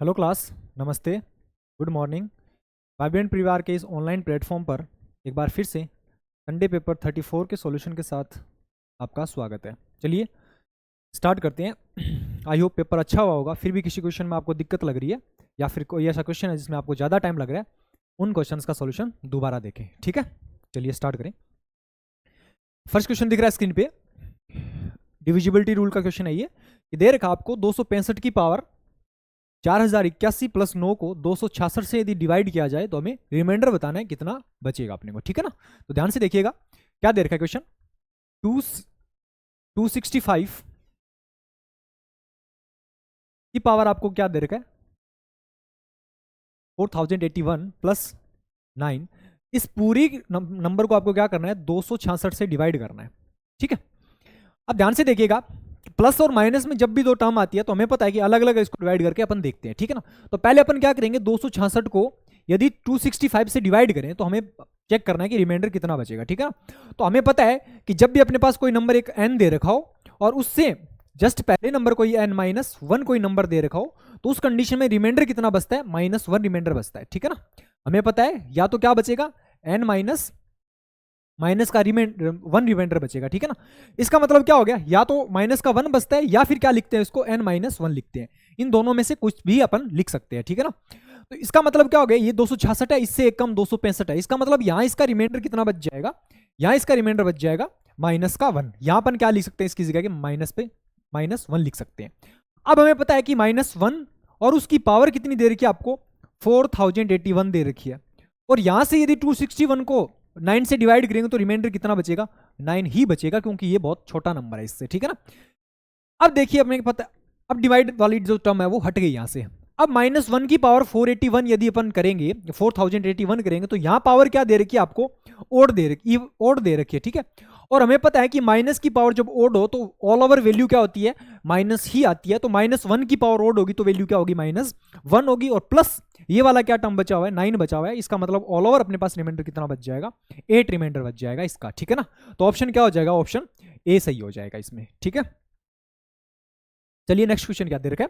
Hello class, नमस्ते, good morning. Vibrant परिवार के इस ऑनलाइन प्लेटफॉर्म पर एक बार फिर से संडे पेपर 34 के सॉल्यूशन के साथ आपका स्वागत है। चलिए स्टार्ट करते हैं। आई होप पेपर अच्छा हुआ होगा। फिर भी किसी क्वेश्चन में आपको दिक्कत लग रही है या फिर कोई ऐसा क्वेश्चन है जिसमें आपको ज़्यादा टाइम लग रहा है, उन क्वेश्चंस का सॉल्यूशन दोबारा देखें, ठीक है। चलिए स्टार्ट करें। फर्स्ट क्वेश्चन दिख रहा है स्क्रीन पे, डिविजिबिलिटी रूल का क्वेश्चन है ये। दे रखा आपको 265 की पावर 4081 प्लस 9 को 266 से यदि डिवाइड किया जाए तो हमें रिमाइंडर बताना है कितना बचेगा अपने को, ठीक है ना। तो ध्यान से देखिएगा क्या दे रखा है क्वेश्चन। 265 की पावर आपको क्या दे रखा है 4081 प्लस 9। इस पूरी नंबर को आपको क्या करना है 266 से डिवाइड करना है, ठीक है। अब ध्यान से देखिएगा, प्लस और माइनस में जब भी दो टर्म आती है तो हमें पता है कि अलग अलग इसको डिवाइड करके अपन देखते हैं, ठीक है ना। तो पहले अपन क्या करेंगे, 266 को यदि 265 से डिवाइड करें तो हमें चेक करना है कि रिमाइंडर कितना बचेगा, ठीक है ना। तो हमें पता है कि जब भी अपने पास कोई नंबर एक n दे रखा हो और उससे जस्ट पहले नंबर कोई n-1 कोई नंबर दे रखा हो तो उस कंडीशन में रिमाइंडर कितना बचता है, -1 रिमाइंडर बचता है, ठीक है ना। हमें पता है या तो क्या बचेगा n माइनस का 1 रिमाइंडर बचेगा, ठीक है ना। इसका मतलब क्या हो गया, या तो माइनस का 1 बचता है या फिर क्या लिखते हैं इसको n-1 लिखते हैं। इन दोनों में से कुछ भी अपन लिख सकते हैं, ठीक है ना। तो इसका मतलब क्या हो गया, ये 266 है, इससे एक कम 265 है। इसका मतलब यहां इसका रिमाइंडर कितना बच जाएगा, यहां इसका रिमाइंडर बच जाएगा -1। यहां अपन क्या लिख सकते हैं इसकी जगह के -1 लिख सकते हैं। अब हमें पता है कि -1 और उसकी पावर कितनी दे रखी है आपको 4081 दे रखी है, और यहां से यदि 261 को 9 से डिवाइड करेंगे तो रिमाइंडर कितना बचेगा, 9 ही बचेगा, क्योंकि ये बहुत छोटा नंबर है इससे, ठीक है ना। अब देखिए अपने पता, अब डिवाइड वाली जो टर्म है वो हट गई यहां से। अब -1 की पावर 481 यदि अपन करेंगे 4081 करेंगे तो यहां पावर क्या दे रखी है आपको, ओड दे रखी है, ठीक है। और हमें पता है कि माइनस की पावर जब ओड हो तो ऑल ओवर वैल्यू क्या होती है, माइनस ही आती है। तो -1 की पावर ओड होगी तो वैल्यू क्या होगी, -1 होगी। और प्लस ये वाला क्या टर्म बचा हुआ है 9 बचा हुआ है, इसका मतलब ऑल ओवर अपने पास रिमाइंडर कितना बच जाएगा, 8 रिमाइंडर बच जाएगा इसका, ठीक है ना। तो ऑप्शन क्या हो जाएगा, ऑप्शन ए सही हो जाएगा इसमें, ठीक है। चलिए नेक्स्ट क्वेश्चन क्या दे रखा है।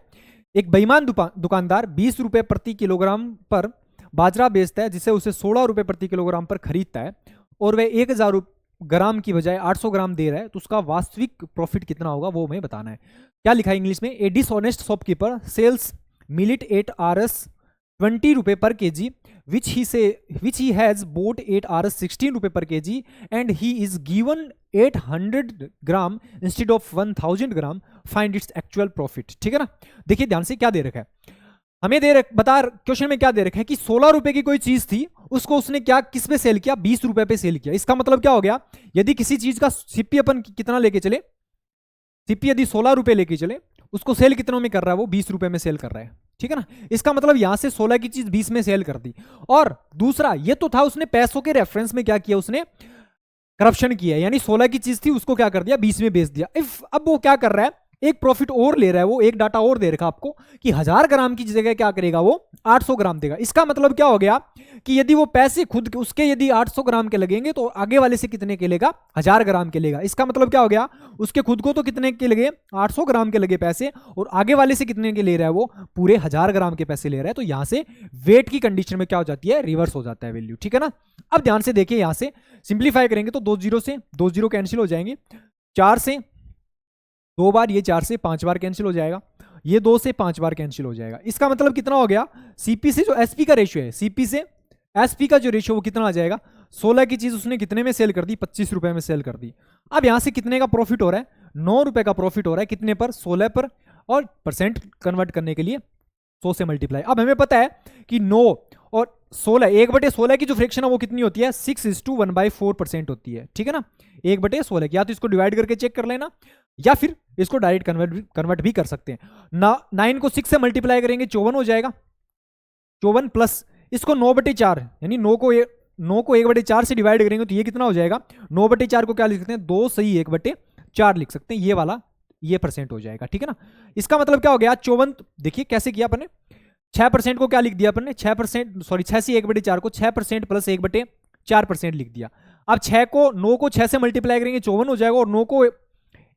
एक बेईमान दुकानदार 20 रुपए प्रति किलोग्राम पर बाजरा बेचता है जिसे उसे 16 रुपए प्रति किलोग्राम पर खरीदता है, और वह 1000 ग्राम की बजाय 800 ग्राम दे रहा है, तो उसका वास्तविक प्रॉफिट कितना होगा वो हमें बताना है। क्या लिखा है इंग्लिश में, a dishonest shopkeeper sells millet at Rs 20 रुपए पर kg which he has bought at Rs 16 रुपए पर kg and he is given 800 gram instead of 1000 gram, find its actual profit, ठीक है ना। देखिए ध्यान से क्या दे रखा है, हमें क्वेश्चन में क्या दे रखा है कि 16 रुपए की कोई चीज थी, उसको उसने क्या किस पे सेल किया, 20 रुपए पे सेल किया। इसका मतलब क्या हो गया, यदि किसी चीज का सीपी अपन कितना लेके चले, सीपी यदि 16 रुपए लेके चले, उसको सेल कितनों में कर रहा है, वो 20 रुपए में सेल कर रहा है, ठीक है ना। इसका मतलब यहां से 16 की चीज 20 में सेल कर दी। और दूसरा ये तो था उसने पैसों के रेफरेंस में क्या किया, उसने करप्शन किया, यानी 16 की चीज थी उसको क्या कर दिया 20 में बेच दिया। इफ अब वो क्या कर रहा है, एक प्रॉफिट और ले रहा है, वो एक डाटा और दे रखा आपको कि 1000 ग्राम की जगह क्या करेगा वो 800 ग्राम देगा। इसका मतलब क्या हो गया कि यदि वो पैसे खुद उसके यदि 800 ग्राम के लगेंगे तो आगे वाले से कितने के लेगा, 1000 ग्राम के लेगा। इसका मतलब क्या हो गया, उसके खुद को तो कितने के लगे 800 ग्राम के लगे पैसे, और आगे वाले से कितने के ले रहा है वो पूरे 1000 ग्राम के पैसे ले रहा है। तो यहां से वेट की कंडीशन में क्या हो जाती है, रिवर्स हो जाता है वैल्यू, ठीक है ना। अब ध्यान से देखिए, यहां से सिंप्लीफाई करेंगे तो 2 जीरो से 2 जीरो कैंसिल हो जाएंगे, 4 से 2 बार, ये 4 से 5 बार कैंसिल हो जाएगा, ये 2 से 5 बार कैंसिल हो जाएगा। इसका मतलब कितना हो गया, सीपी से जो एसपी का रेशियो है, सीपी से एसपी का जो रेशियो वो कितना आ जाएगा, 16 की चीज उसने कितने में सेल कर दी, 25 रुपए में सेल कर दी। अब यहां से कितने का प्रॉफिट हो रहा है, 9 रुपए का प्रॉफिट हो रहा है, कितने पर, 16 पर, और परसेंट कन्वर्ट करने के लिए 100 से मल्टीप्लाई। अब हमें पता है कि 9 और 16, 1/16 की जो फ्रैक्शन है वो कितनी होती है, 6:1/4% होती है, ठीक है ना। 1/16 या तो इसको डिवाइड करके चेक कर लेना या फिर इसको डायरेक्ट कन्वर्ट भी कर सकते हैं ना। 9 को 6 से मल्टीप्लाई करेंगे 54 हो जाएगा, 54 प्लस इसको 9/4, यानी 9 को 1/4 से डिवाइड करेंगे तो ये कितना हो जाएगा, 9/4 को क्या लिख सकते हैं, 2 सही 1/4 लिख सकते हैं, ये वाला ये परसेंट हो जाएगा, ठीक है ना। इसका मतलब क्या हो गया, 54, देखिए कैसे किया अपन ने, 6% को क्या लिख दिया अपन ने, 6%, सॉरी 6 से 1/4 को 6% प्लस 1/4% लिख दिया। अब 9 को 6 से मल्टीप्लाई करेंगे 54 हो जाएगा, और 9 को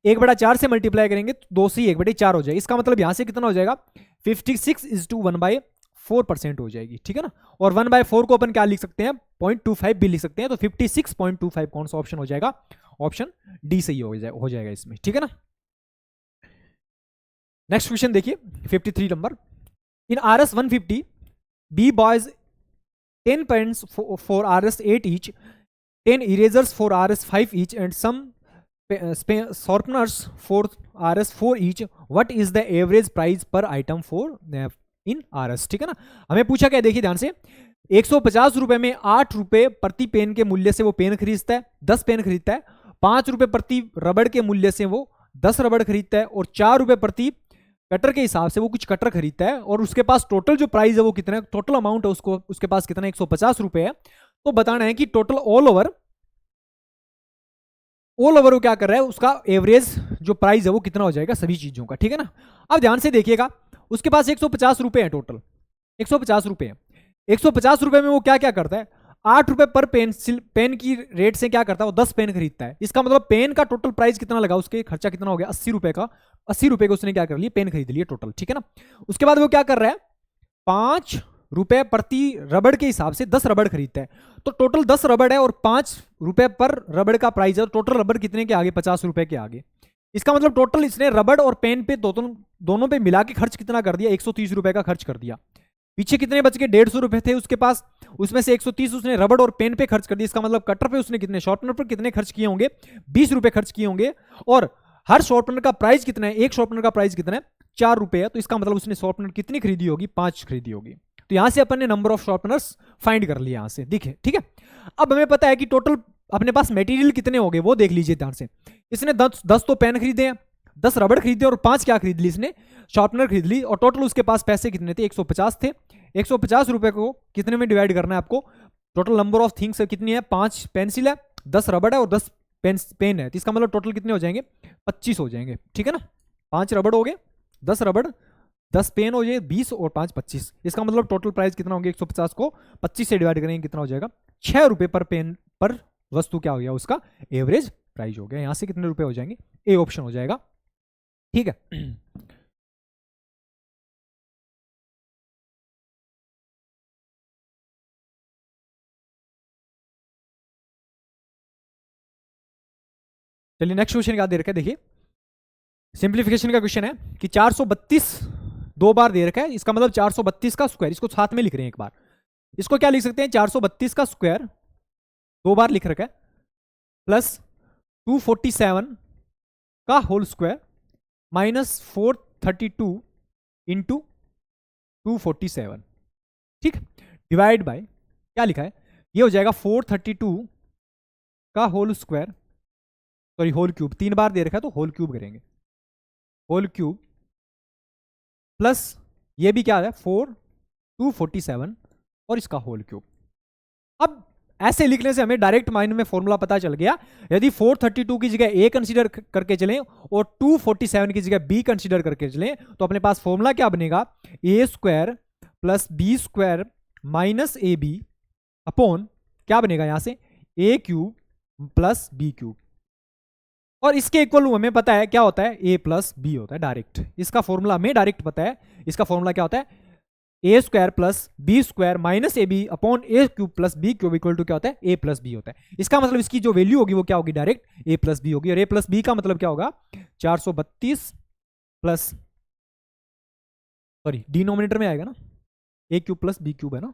1/4 से मल्टीप्लाई करेंगे तो 2 से 1/4 हो जाएगा। इसका मतलब यहां से कितना हो जाएगा, 56:1/4% हो जाएगी, ठीक है ना। और 1/4 को अपन क्या लिख सकते हैं, 0.25 भी लिख सकते हैं। तो 56.25 कौन सा ऑप्शन हो जाएगा, ऑप्शन डी सही हो जाएगा इसमें, ठीक है ना। नेक्स्ट क्वेश्चन देखिए 53 number. In RS 150 B boys 10 pens for RS 8 each, 10 erasers for RS 5 each and some sharpeners for RS 4 each. What is the average price per item for in RS, ठीक है ना। हमें पूछा क्या, देखिए ध्यान से, 150 रुपए में 8 रुपए प्रति पेन के मूल्य से वो पेन खरीदता है, 10 पेन खरीदता है। 5 रुपए प्रति रबड़ के मूल्य से वो 10 रबड़ खरीदता है। और 4 रुपए प्रति कटर के हिसाब से वो कुछ कटर खरीदता है। और उसके पास टोटल जो प्राइस है वो कितना है, टोटल अमाउंट है उसको उसके पास कितना, 150 रुपए है। तो बताना है कि टोटल ऑल ओवर वो क्या कर रहा है, उसका एवरेज जो प्राइस है वो कितना हो जाएगा सभी चीजों का, ठीक है ना। अब ध्यान से देखिएगा, उसके पास 150 रुपए है, टोटल 150 रुपए है। 150 रुपए में वो क्या क्या करता है, 8 रुपए पर पेन की रेट से क्या करता है, वो 10 पेन खरीदता है। इसका मतलब पेन का टोटल प्राइस कितना लगा, उसके खर्चा कितना हो गया, 80 रुपए का। 80 रुपए को उसने क्या कर लिया, पेन खरीद लिया टोटल, ठीक है ना। उसके बाद वो क्या कर रहा है, 5 रुपए प्रति रबड़ के हिसाब से 10 रबड़ खरीदता है। तो टोटल 10 रबड़ है और 5 रुपए पर रबड़ का प्राइस है। टोटल रबड़ कितने के आगे, 50 रुपए के आगे। इसका मतलब टोटल इसने रबड़ और पेन पे दोनों पे मिला के खर्च कितना कर दिया, 130 रुपए का खर्च कर दिया। पीछे कितने बच गए, 150 रुपए थे उसके पास, उसमें से 130 उसने रबड़ और पेन पे खर्च कर दिया। इसका मतलब कटर पे उसने कितने, शॉर्पनर पर कितने खर्च किए होंगे, 20 रुपए खर्च किए होंगे। और हर शॉर्पनर का प्राइस कितना है, एक शॉर्पनर का प्राइस कितना है, 4 रुपए है। तो इसका मतलब उसने शॉर्पनर कितनी खरीदी होगी, 5 खरीदी होगी। तो यहां से अपन ने नंबर ऑफ शॉर्पनर्स फाइंड कर लिया यहां से, दिखे, ठीक है। अब हमें पता है कि टोटल अपने पास मटेरियल कितने हो गए, वो देख लीजिए ध्यान से। इसने 10 तो पेन खरीदे हैं, 10 रबड़ खरीदे और 5 क्या खरीद ली, इसने शॉर्पनर खरीद ली। और टोटल उसके पास पैसे कितने थे, 150 थे। 150 रुपए को कितने में डिवाइड करना है आपको, टोटल नंबर ऑफ थिंग्स कितनी है, 5 पेंसिल है, 10 रबड़ है और 10 पेन है। तो इसका मतलब टोटल कितने हो जाएंगे, 25 हो जाएंगे, ठीक है ना। 5 रबड़ हो गए, 10 रबड़, 10 पेन हो जाए, 20 और 5 25। इसका मतलब टोटल प्राइस कितना होगा, 150 को 25 से डिवाइड करेंगे कितना हो जाएगा, 6 रुपए पर पेन पर वस्तु क्या हो गया, उसका एवरेज प्राइस हो गया। यहां से कितने रुपए हो जाएंगे, ए ऑप्शन हो जाएगा, ठीक है। चलिए नेक्स्ट क्वेश्चन क्या दे रखा है, देखिए सिंप्लीफिकेशन का क्वेश्चन है कि 432 2 बार दे रखा है। इसका मतलब 432 का स्क्वायर, इसको साथ में लिख रहे हैं एक बार। इसको क्या लिख सकते हैं, 432 का स्क्वायर 2 बार लिख रखा है, प्लस 247 का होल स्क्वायर माइनस 432 इंटू 247, ठीक। डिवाइड बाय क्या लिखा है, ये हो जाएगा 432 का whole square, sorry whole cube, 3 बार दे रखा है तो होल क्यूब करेंगे, होल क्यूब प्लस ये भी क्या है 247 और इसका होल क्यूब। अब ऐसे लिखने से हमें डायरेक्ट माइंड में फॉर्मूला पता चल गया। यदि 432 की जगह ए कंसीडर करके चलें और 247 की जगह बी कंसीडर करके चलें तो अपने पास फॉर्मूला क्या बनेगा, a square plus b square minus a b upon क्या बनेगा यहां से, a cube plus b cube. और इसके इक्वल हमें पता है क्या होता है, ए प्लस बी होता है डायरेक्ट। इसका फॉर्मूला हमें डायरेक्ट पता है, इसका फॉर्मूला क्या होता है, a square plus b square minus a b upon a cube plus b cube equal to क्या होता है, ए प्लस बी होता है। इसका मतलब इसकी जो वैल्यू होगी वो क्या होगी, डायरेक्ट ए प्लस बी होगी। और ए प्लस बी का मतलब क्या होगा, 432 प्लस, सॉरी डिनोमिनेटर में आएगा ना, ए क्यूब प्लस बी क्यूब है ना,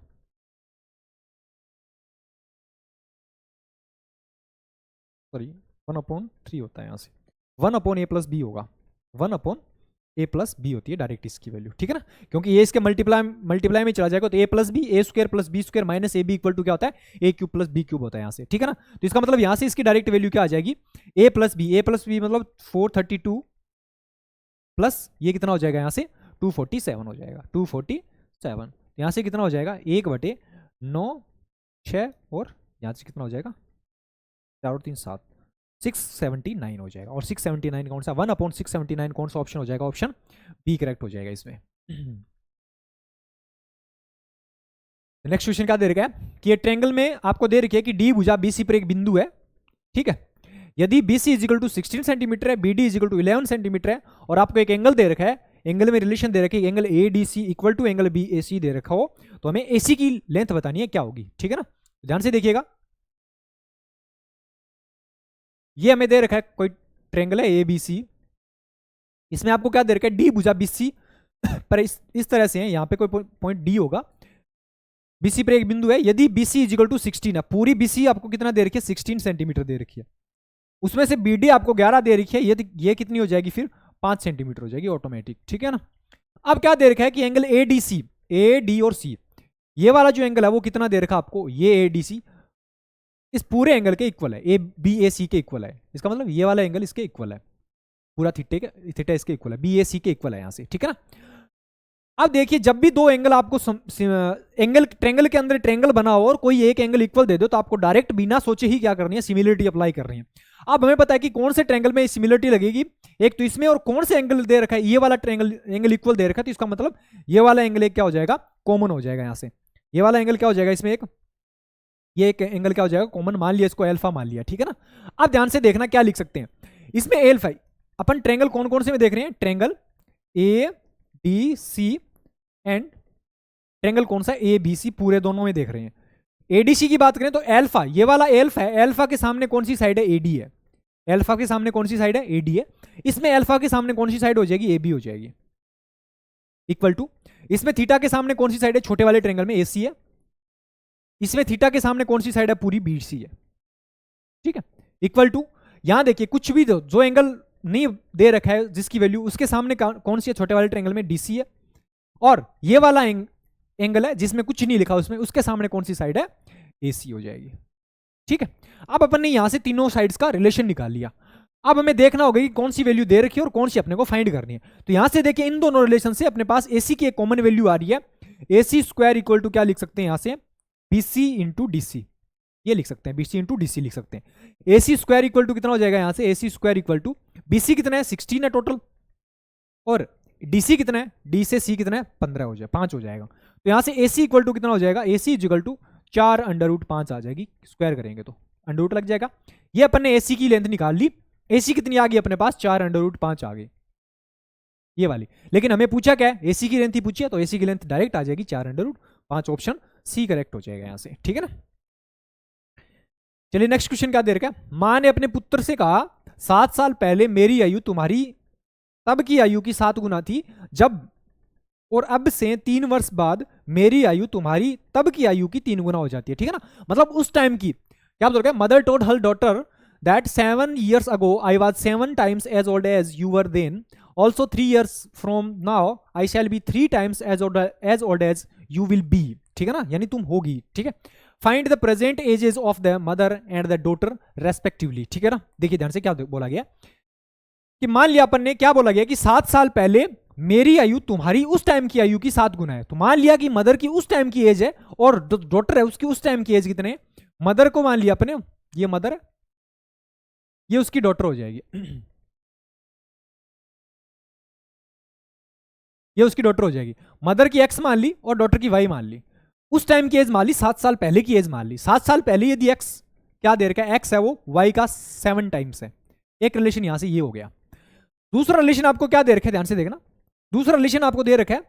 सॉरी 1/3 होता है, यहां से 1/a प्लस बी होगा, 1/a प्लस बी होती है डायरेक्ट इसकी वैल्यू, ठीक है ना। क्योंकि ये इसके मल्टीप्लाई में चला जाएगा तो a plus b, a square plus b square minus a b equal to क्या होता है, a cube plus b cube होता है यहां से, ठीक है ना। तो इसका मतलब यहां से इसकी डायरेक्ट वैल्यू क्या आ जाएगी, ए प्लस बी मतलब 432 प्लस ये कितना हो जाएगा यहां से 247 हो जाएगा, 247 यहां से कितना हो जाएगा 1/9 6 और यहां से कितना हो जाएगा 4 और 3 7, 679 हो जाएगा। और 679 कौन सा, 1/679 कौन सा ऑप्शन हो जाएगा, ऑप्शन बी करेक्ट हो जाएगा इसमें। नेक्स्ट क्वेश्चन क्या दे रखा है कि ये ट्रायंगल में आपको दे रखी है कि डी भुजा बीसी पर एक बिंदु है, ठीक है। यदि B C equal to 16 centimetre है, B D equal to 11 centimetre है, और आपको एक एंगल दे रखा है, एंगल में रिलेशन दे रखी है, angle A D C equal to angle B A C दे रखा हो, तो हमें ए सी की लेंथ बतानी है क्या होगी, ठीक है ना। ध्यान से देखिएगा, ये हमें दे रखा है कोई ट्रेंगल है ए बी सी, इसमें आपको क्या दे रखा है, डी भुजा बी सी पर इस तरह से है, यहां पे कोई पॉइंट डी होगा, बीसी पर एक बिंदु है, यदि बीसी इजिकल टू 16 है, पूरी बीसी आपको कितना दे रखी है, 16 सेंटीमीटर दे रखी है, उसमें से बीडी आपको 11 दे रखी है, ये कितनी हो जाएगी फिर 5 सेंटीमीटर हो जाएगी ऑटोमेटिक, ठीक है ना। अब क्या दे रखा है कि angle A D C, A D और सी, ये वाला जो एंगल है वो कितना दे रखा है आपको, ये ए डी सी इस पूरे एंगल के इक्वल है, ए बी ए सी के इक्वल है, इसका मतलब ये वाला एंगल इसके इक्वल है, पूरा थीटा इसके इक्वल है, बी ए सी के इक्वल है यहां से, ठीक है ना। अब देखिए जब भी दो एंगल आपको एंगल ट्रेंगल के अंदर ट्रेंगल बना हो और कोई एक एंगल इक्वल दे दो, तो आपको डायरेक्ट बिना सोचे ही क्या करनी है, सिमिलरिटी अप्लाई करनी है। अब हमें पता है कि कौन से ट्रेंगल में सिमिलरिटी लगेगी, एक तो इसमें, और कौन से एंगल दे रखा है, ये वाला ट्रेंगल एंगल इक्वल दे रखा है, तो इसका मतलब ये वाला एंगल एक क्या हो जाएगा, कॉमन हो जाएगा, यहां से ये वाला एंगल क्या हो जाएगा, इसमें ये एक एंगल क्या हो जाएगा, कॉमन मान लिया, इसको अल्फा मान लिया, ठीक है ना। अब ध्यान से देखना क्या लिख सकते हैं इसमें, अल्फा अपन ट्रेंगल कौन कौन से में देख रहे हैं, triangle A D C and triangle कौन सा, ए बी सी, पूरे दोनों में देख रहे हैं। एडीसी की बात करें तो अल्फा, ये वाला अल्फा है, अल्फा के सामने कौन सी साइड है, एडी है, अल्फा के सामने कौन सी साइड है, एडी है, इसमें अल्फा के सामने कौन सी साइड हो जाएगी, ए बी हो जाएगी, इक्वल टू, इसमें थीटा के सामने कौन सी साइड है, छोटे वाले ट्रेंगल में ए सी है, इसमें थीटा के सामने कौन सी साइड है, पूरी बी सी है, ठीक है, इक्वल टू, यहां देखिए कुछ भी दो, जो एंगल नहीं दे रखा है जिसकी वैल्यू, उसके सामने कौन सी है, छोटे वाले ट्रेंगल में डीसी है, और ये वाला एंगल है जिसमें कुछ नहीं लिखा उसमें, उसके सामने कौन सी साइड है, एसी हो जाएगी, ठीक है। अब अपन ने यहां से तीनों साइड्स का रिलेशन निकाल लिया, अब हमें देखना होगा कि कौन सी वैल्यू दे रखी है और कौन सी अपने को फाइंड करनी है। तो यहां से देखिए इन दोनों रिलेशन से अपने पास एसी की एक कॉमन वैल्यू आ रही है, एसी स्क्वायर इक्वल टू क्या लिख सकते हैं यहां से, बीसी इंटू डीसी, ये लिख सकते हैं, बीसी इंटू डीसी लिख सकते हैं। एसी स्क्वायर इक्वल टू कितना हो जाएगा यहां से, AC square equal to BC कितना है, 16 है टोटल, और डीसी कितना है, डी से सी कितना है, 15 हो जाएगा, 5 हो जाएगा। तो यहां से एसी इक्वल टू कितना हो जाएगा, AC equal to 4 under root 5 आ जाएगी, स्क्वायर करेंगे तो अंडर रूट लग जाएगा। ये अपन ने एसी की लेंथ निकाल ली, एसी कितनी आ गई अपने पास, 4 अंडर रूट 5 आ गई, ये वाली। लेकिन हमें पूछा क्या है, एसी की लेंथ ही पूछी है, तो एसी की लेंथ डायरेक्ट आ जाएगी 4 under root 5, option C correct हो जाएगा यहां से, ठीक है ना। चलिए नेक्स्ट क्वेश्चन क्या दे रखा है, मां ने अपने पुत्र से कहा 7 साल पहले मेरी आयु तुम्हारी तब की आयु की 7 गुना थी, जब और अब से 3 वर्ष बाद मेरी आयु तुम्हारी तब की आयु की 3 गुना हो जाती है, ठीक है ना। मतलब उस टाइम की क्या बोल रहा है, mother told her daughter that 7 years ago I was 7 times as old as you were then, also 3 years from now I shall be 3 times as old as you will be, ठीक है ना, यानी तुम होगी, ठीक है। Find the present ages of the mother and the daughter respectively, ठीक है ना। देखिए ध्यान से क्या बोला गया कि मान लिया अपन ने, क्या बोला गया कि 7 साल पहले मेरी आयु तुम्हारी उस टाइम की आयु की 7 गुना है। तो मान लिया कि मदर की उस टाइम की एज है और डॉटर है उसकी उस टाइम की एज कितने, मदर को मान लिया अपने, ये मदर है, ये उसकी डॉटर हो जाएगी, ये उसकी डॉटर हो जाएगी। मदर की एक्स मान ली और डॉटर की वाई मान ली, उस टाइम की एज मान ली, 7 साल पहले की एज मान ली। 7 साल पहले यदि एक्स क्या दे रखा है, एक्स है वो वाई का 7 टाइम्स है, एक रिलेशन यहां से ये हो गया। दूसरा रिलेशन आपको क्या दे रखा है, ध्यान से देखना, दूसरा रिलेशन आपको दे रखा है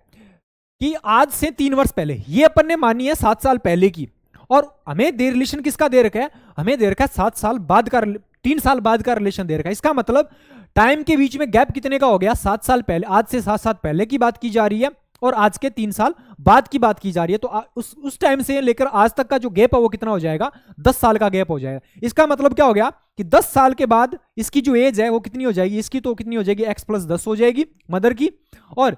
कि आज से 3 वर्ष पहले, ये अपन ने मानी है 7 साल पहले की, और हमें दे रिलेशन किसका दे रखा है, हमें दे रखा है 7 साल बाद का, 3 साल बाद का रिलेशन दे रखा है। इसका मतलब टाइम के बीच में गैप कितने का हो गया, 7 साल पहले, आज से 7 साल पहले की बात की जा रही है और आज के 3 साल बाद की बात की जा रही है। तो उस टाइम से लेकर आज तक का जो गैप है वो कितना हो जाएगा, 10 साल का गैप हो जाएगा। इसका मतलब क्या हो गया कि 10 साल के बाद इसकी जो एज है वो कितनी हो जाएगी, इसकी तो कितनी हो जाएगी, x + 10 हो जाएगी मदर की, और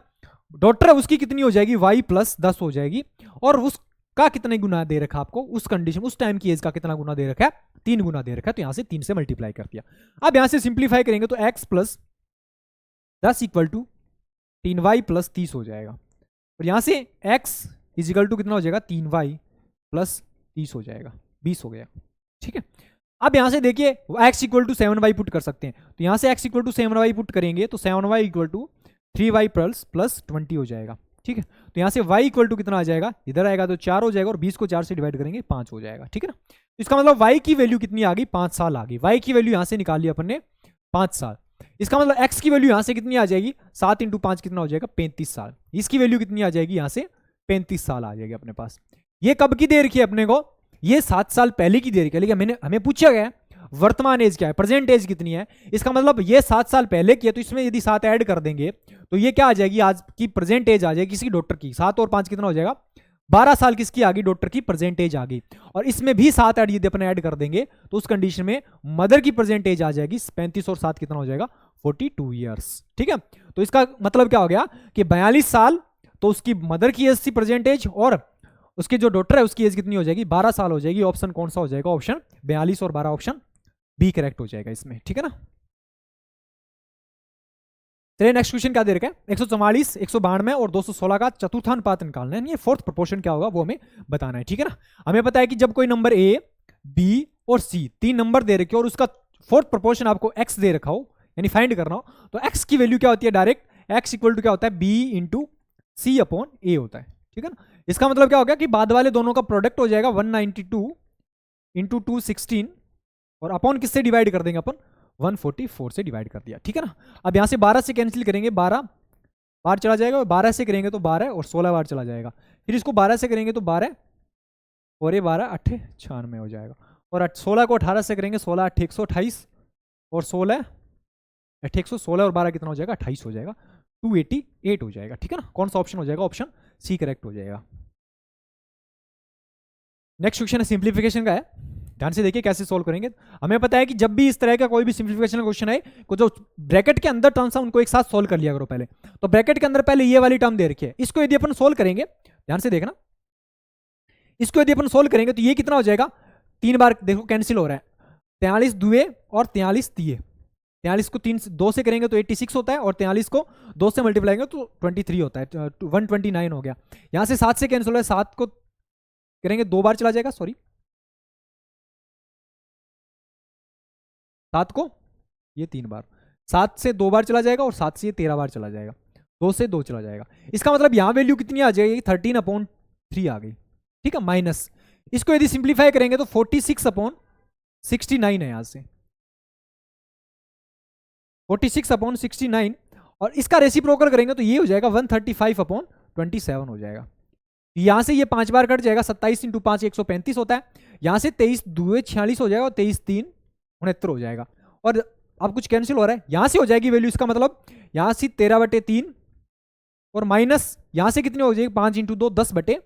डॉटर है उसकी कितनी हो जाएगी, y + 10 हो जाएगी, और उसका कितने गुना दे रखा आपको, उस कंडीशन उस टाइम की एज का कितना गुना दे रखा है, 3 गुना दे रखा है। तो यहां से 3 से मल्टीप्लाई कर दिया। अब यहां से सिंप्लीफाई करेंगे तो x + 10 = 3y + 30 हो जाएगा, और यहां से x = कितना हो जाएगा, 3y + 30 हो जाएगा, 20 हो गया, ठीक है। अब यहां से देखिए x = 7y पुट कर सकते हैं, तो यहां से x = 7y पुट करेंगे तो 7y = 3y + 20 हो जाएगा, ठीक है। तो यहाँ से y इक्वल टू कितना आ जाएगा, इधर आएगा तो 4 हो जाएगा और 20 को 4 से डिवाइड करेंगे 5 हो जाएगा, ठीक है ना। इसका मतलब y की वैल्यू कितनी आ गई, 5 साल आ गई। y की वैल्यू यहाँ से निकाल ली अपन ने 5 साल। इसका मतलब x की वैल्यू यहाँ से कितनी आ जाएगी, 7 इंटू 5 कितना हो जाएगा, 35 साल। इसकी वैल्यू कितनी आ जाएगी, यहाँ से 35 साल आ जाएगी अपने पास। ये कब की दे रखी है अपने को, ये 7 साल पहले की दे रखी है, लेकिन हमें पूछा गया वर्तमान एज क्या है, प्रेजेंट एज कितनी है। इसका मतलब ये 7 साल पहले की है, तो इसमें यदि 7 ऐड कर देंगे तो ये क्या आ जाएगी, आज की प्रेजेंट एज आ जाएगी किसी डॉक्टर की। 7 और 5 कितना हो जाएगा, 12 साल किसकी आ गई, डॉक्टर की प्रेजेंट एज आ गई। और इसमें भी 7 ऐड यदि अपन ऐड कर देंगे तो उस कंडीशन में मदर की प्रेजेंट एज आ जाएगी 35 और 7 कितना हो जाएगा, 42 ईयर्स, ठीक है। तो इसका मतलब क्या हो गया कि 42 साल तो उसकी मदर की एज थी प्रेजेंट एज, और उसके जो डॉक्टर है उसकी एज कितनी हो जाएगी, 12 साल हो जाएगी। ऑप्शन कौन सा हो जाएगा, ऑप्शन 42 और 12, ऑप्शन बी करेक्ट हो जाएगा इसमें, ठीक है ना। चलिए नेक्स्ट क्वेश्चन क्या दे रखा है, 144, 192 और 216 का चतुर्थानुपात निकालना है। ये फोर्थ प्रोपोर्शन क्या होगा वो हमें बताना है, ठीक है ना। हमें पता है कि जब कोई नंबर ए, बी और सी 3 नंबर दे रखे हो और उसका फोर्थ प्रोपोर्शन आपको एक्स दे रखा हो, यानी फाइंड करना हो, तो एक्स की वैल्यू क्या होती है, डायरेक्ट एक्स इक्वल टू क्या होता है, बी इंटू सी अपॉन ए होता है, ठीक है ना। इसका मतलब क्या हो गया कि बाद वाले दोनों का प्रोडक्ट हो जाएगा 192 इंटू 216 और अपॉन किससे डिवाइड कर देंगे अपन, 144 से डिवाइड कर दिया, ठीक है ना। अब यहां से 12 से कैंसिल करेंगे, 12 बार चला जाएगा, 12 से करेंगे तो 12 और 16 बार चला जाएगा। फिर इसको 12 से करेंगे तो 12 और ये 12 8 96 हो जाएगा। और 16 को 18 से करेंगे, 16 8 128 और 16 8 116 और 12 कितना हो जाएगा, 28 हो जाएगा, 288 हो जाएगा, ठीक है ना। कौन सा ऑप्शन हो जाएगा, ऑप्शन सी करेक्ट हो जाएगा। नेक्स्ट क्वेश्चन है सिंप्लीफिकेशन का है, ध्यान से देखिए कैसे सोल्व करेंगे। हमें पता है कि जब भी इस तरह का कोई भी सिंप्लीफिकेशन का क्वेश्चन है, को जो ब्रैकेट के अंदर टर्म्स है उनको एक साथ सोल्व कर लिया करो पहले। तो ब्रैकेट के अंदर पहले ये वाली टर्म दे रखी है, इसको यदि अपन सोल्व करेंगे, ध्यान से देखना, इसको यदि अपन सोल्व करेंगे तो ये कितना हो जाएगा, 3 बार देखो कैंसिल हो रहा है, 43 दुए और 43 तिये। 43 को 2 से करेंगे तो 86 होता है और 43 को 2 से मल्टीप्लाई करेंगे तो 23 होता है, 129 हो गया। यहां से 7 से कैंसिल हो रहा है, 7 को करेंगे 2 बार चला जाएगा, सॉरी 7 को ये 3 बार, 7 से 2 बार चला जाएगा और 7 से ये 13 बार चला जाएगा, 2 से 2 चला जाएगा। इसका मतलब यहां वैल्यू कितनी आ जाएगी, 13/3 आ गई, ठीक है, माइनस। इसको यदि सिंप्लीफाई करेंगे तो 46/69 है, यहां से 46/69 और इसका रेसिप्रोकल करेंगे तो ये हो जाएगा 135/27 हो जाएगा। यहां से ये 5 बार कट जाएगा, 27 इंटू 5 135 होता है। यहां से 23 2 46 हो जाएगा और 23 3 69 हो जाएगा। और अब कुछ कैंसिल हो रहा है, यहां से हो जाएगी वैल्यू, इसका मतलब यहां से 13/3 और माइनस यहां से कितनी हो जाएगी, 5 इंटू 2 10/3,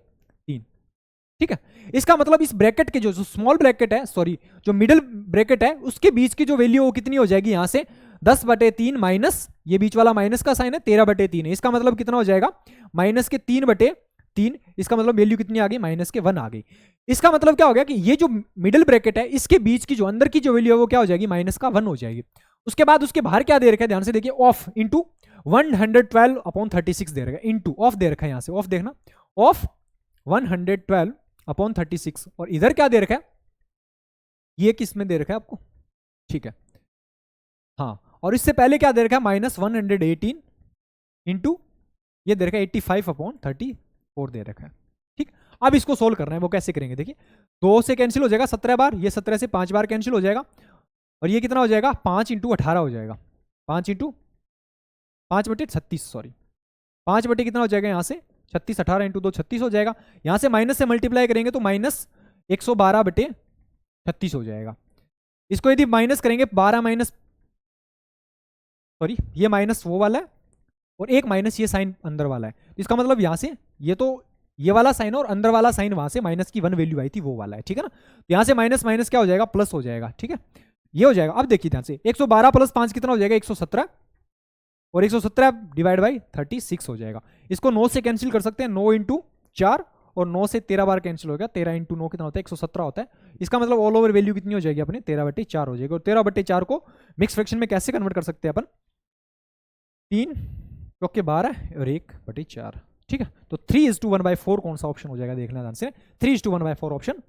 ठीक है। इसका मतलब इस ब्रैकेट के जो स्मॉल ब्रैकेट है, सॉरी जो मिडिल ब्रैकेट है, उसके बीच की जो वैल्यू वो कितनी हो जाएगी, यहां से 10/3 माइनस ये बीच वाला माइनस का साइन है 13/3 है। इसका मतलब कितना हो जाएगा, माइनस के 3/3। इसका मतलब वैल्यू कितनी आ गई, माइनस के 1 आ गई। इसका मतलब क्या हो गया कि ये जो मिडिल ब्रैकेट है इसके बीच की जो अंदर की जो वैल्यू है वो क्या हो जाएगी, माइनस का 1 हो जाएगी। उसके बाद उसके बाहर क्या दे रखा है, ध्यान से देखिए, ऑफ इंटू 112/36 दे रखा है, इंटू ऑफ दे रखा है, यहां से ऑफ देखना, ऑफ 112/36 और इधर क्या दे रखा है, ये किस में दे रखा है आपको, ठीक है, हाँ। और इससे पहले क्या दे रखा है, -118 इंटू ये दे रखा है 85/34 दे रखा है, ठीक। अब इसको सोल्व करना है, वो कैसे करेंगे देखिए, 2 से कैंसिल हो जाएगा 17 बार, ये 17 से 5 बार कैंसिल हो जाएगा और ये कितना हो जाएगा, 5 इंटू 18 हो जाएगा, 5 इंटू 5/36, सॉरी 5 कितना हो जाएगा, यहाँ से 36, 18 इंटू 2 36 हो जाएगा। यहां से माइनस से मल्टीप्लाई करेंगे तो -112/36 हो जाएगा। इसको यदि माइनस करेंगे 12 माइनस, सॉरी ये माइनस वो वाला है और एक माइनस ये साइन अंदर वाला है, इसका मतलब यहां से ये तो ये वाला साइन और अंदर वाला साइन वहां से माइनस की 1 वैल्यू आई थी वो वाला है, ठीक है ना। यहां से माइनस माइनस क्या हो जाएगा, प्लस हो जाएगा, ठीक है, ये हो जाएगा। अब देखिए ध्यान से, 112 + 5 कितना हो जाएगा, 117 और 117 डिवाइड बाई 36 हो जाएगा। इसको 9 से कैंसिल कर सकते हैं, 9 इंटू 4 और 9 से 13 बार कैंसिल हो गया, 13 इंटू 9 कितना होता है, 117 होता है। इसका मतलब ऑल ओवर वैल्यू कितनी हो जाएगी अपनी, 13/4 हो जाएगी। और 13/4 को मिक्स फ्रैक्शन में कैसे कन्वर्ट कर सकते हैं अपन, 3 क्योंकि 12 और 1/4, ठीक है। तो 3:1/4 कौन सा ऑप्शन हो जाएगा, देखना ध्यान से, 3:1/4 ऑप्शन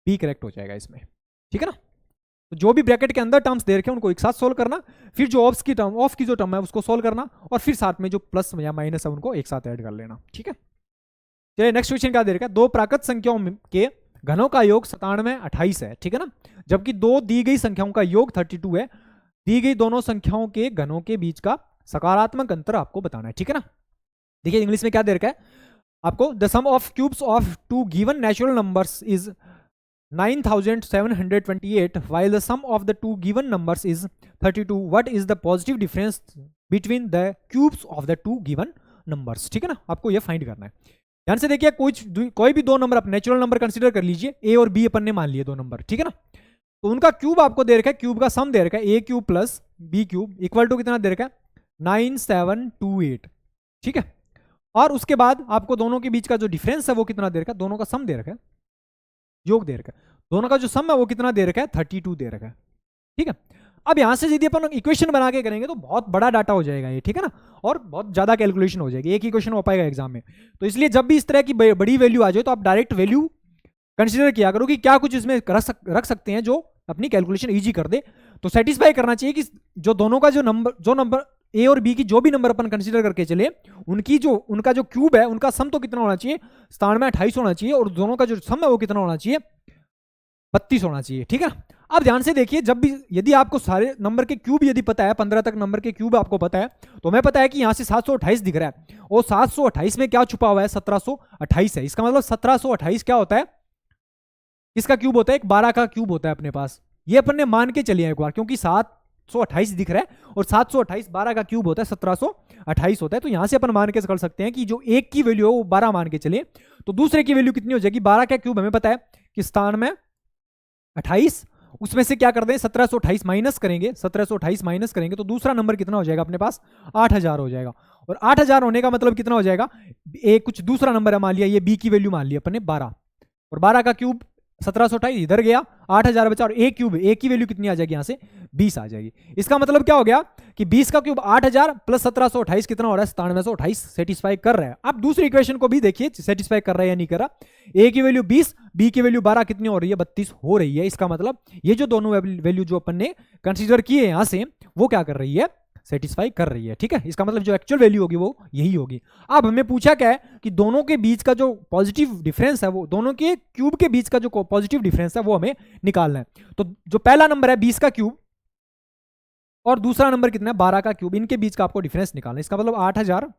बी करेक्ट हो जाएगा इसमें, ठीक है ना। तो तो जो भी ब्रैकेट के अंदर टर्म्स दे रखे हैं उनको एक साथ सोल्व करना, फिर जो ऑफ की जो टर्म है उसको सोल्व करना, और फिर साथ में जो प्लस या माइनस है उनको एक साथ ऐड कर लेना। ठीक है, चलिए नेक्स्ट क्वेश्चन क्या दे रखा है, दो प्राकृत संख्याओं के घनों का योग 97 28 है। ठीक है ना, जबकि दो दी गई संख्याओं का योग 32 है। दी गई दोनों संख्याओं के घनों के बीच का सकारात्मक अंतर आपको बताना है। ठीक है ना, देखिए इंग्लिश में क्या दे रखा है आपको, the sum of cubes of two given natural numbers is 9728 while the sum of the two given numbers is 32. What is the positive difference between the cubes of the two given numbers? ठीक है ना, आपको ये find करना है। ध्यान से देखिए, कोई भी दो नंबर आप नेचुरल नंबर कंसीडर कर लीजिए, ए और बी अपन ने मान लिए दो नंबर। ठीक है ना, तो उनका क्यूब आपको दे रखा है, क्यूब का सम दे रखा है a cube plus b cube equal to कितना दे रखा है 9728। ठीक है, और उसके बाद आपको दोनों के बीच का जो डिफरेंस है वो कितना दे रखा है, दोनों का सम दे रखा है, योग दे रखा है, दोनों का जो सम है वो कितना दे रखा है 32 दे रखा है। ठीक है, अब यहां से यदि अपन इक्वेशन बना के करेंगे तो बहुत बड़ा डाटा हो जाएगा ये। ठीक है ना, और बहुत ज्यादा कैलकुलेशन हो जाएगी, एक ही क्वेश्चन हो पाएगा एग्जाम में। तो इसलिए जब भी इस तरह की बड़ी वैल्यू आ जाए तो आप डायरेक्ट वैल्यू कंसीडर किया करो कि क्या कुछ इसमें रख सकते हैं जो अपनी कैलकुलेशन ईजी कर दे। तो सेटिस्फाई करना चाहिए कि जो दोनों का जो नंबर ए और बी की जो भी नंबर अपन कंसीडर करके चले उनका जो क्यूब है उनका सम तो कितना होना चाहिए 97 28 होना चाहिए, और दोनों का जो सम है वो कितना होना चाहिए 32 होना चाहिए। ठीक है, अब ध्यान से देखिए, जब भी यदि आपको सारे नंबर के क्यूब यदि पता है, 15 तक नंबर के क्यूब आपको पता है, तो हमें पता है कि यहां से 728 दिख रहा है, और 728 में क्या छुपा हुआ है 1728 है। इसका मतलब 1728 क्या होता है, इसका क्यूब होता है एक 12 का क्यूब होता है अपने पास। ये अपन ने मान के चलिए एक बार, क्योंकि 728 दिख रहा है और 728 12 का क्यूब होता है 1728 होता है। तो यहां से अपन मान के कर सकते हैं कि जो एक की वैल्यू है वो 12 मान के चलिए, तो दूसरे की वैल्यू कितनी हो जाएगी, 12 का क्यूब हमें पता है कि 97 उसमें से क्या कर दें 1728 माइनस करेंगे, 1728 माइनस करेंगे तो दूसरा नंबर कितना हो जाएगा अपने पास 8000 हो जाएगा। और 8000 होने का मतलब कितना हो जाएगा, एक कुछ दूसरा नंबर है, मान लिया ये बी की वैल्यू मान लिया अपन ने 12, और 12 का क्यूब 1728 इधर गया, 8000 बचा, और एक क्यूब एक की वैल्यू कितनी आ जाएगी यहां से 20 आ जाएगी। इसका मतलब क्या हो गया कि 20 का क्यूब 8000 प्लस 1728 कितना हो रहा है 9728 सेटिस्फाई कर रहा है। अब दूसरी इक्वेशन को भी देखिए सेटिस्फाई कर रहा है या नहीं कर रहा। ए की वैल्यू 20, बी की वैल्यू 12 कितनी हो रही है 32 हो रही है। इसका मतलब ये जो दोनों वैल्यू जो अपन ने कंसीडर किए यहां से वो क्या कर रही है सेटिस्फाई कर रही है। ठीक है, इसका मतलब जो एक्चुअल वैल्यू होगी वो यही होगी। अब हमें पूछा क्या है कि दोनों के बीच का जो पॉजिटिव डिफरेंस है वो दोनों के क्यूब के बीच का जो पॉजिटिव डिफरेंस है वो हमें निकालना है। तो जो पहला नंबर है 20 का क्यूब और दूसरा नंबर कितना है 12 का क्यूब, इनके बीच का आपको डिफरेंस निकालना है। इसका मतलब 8000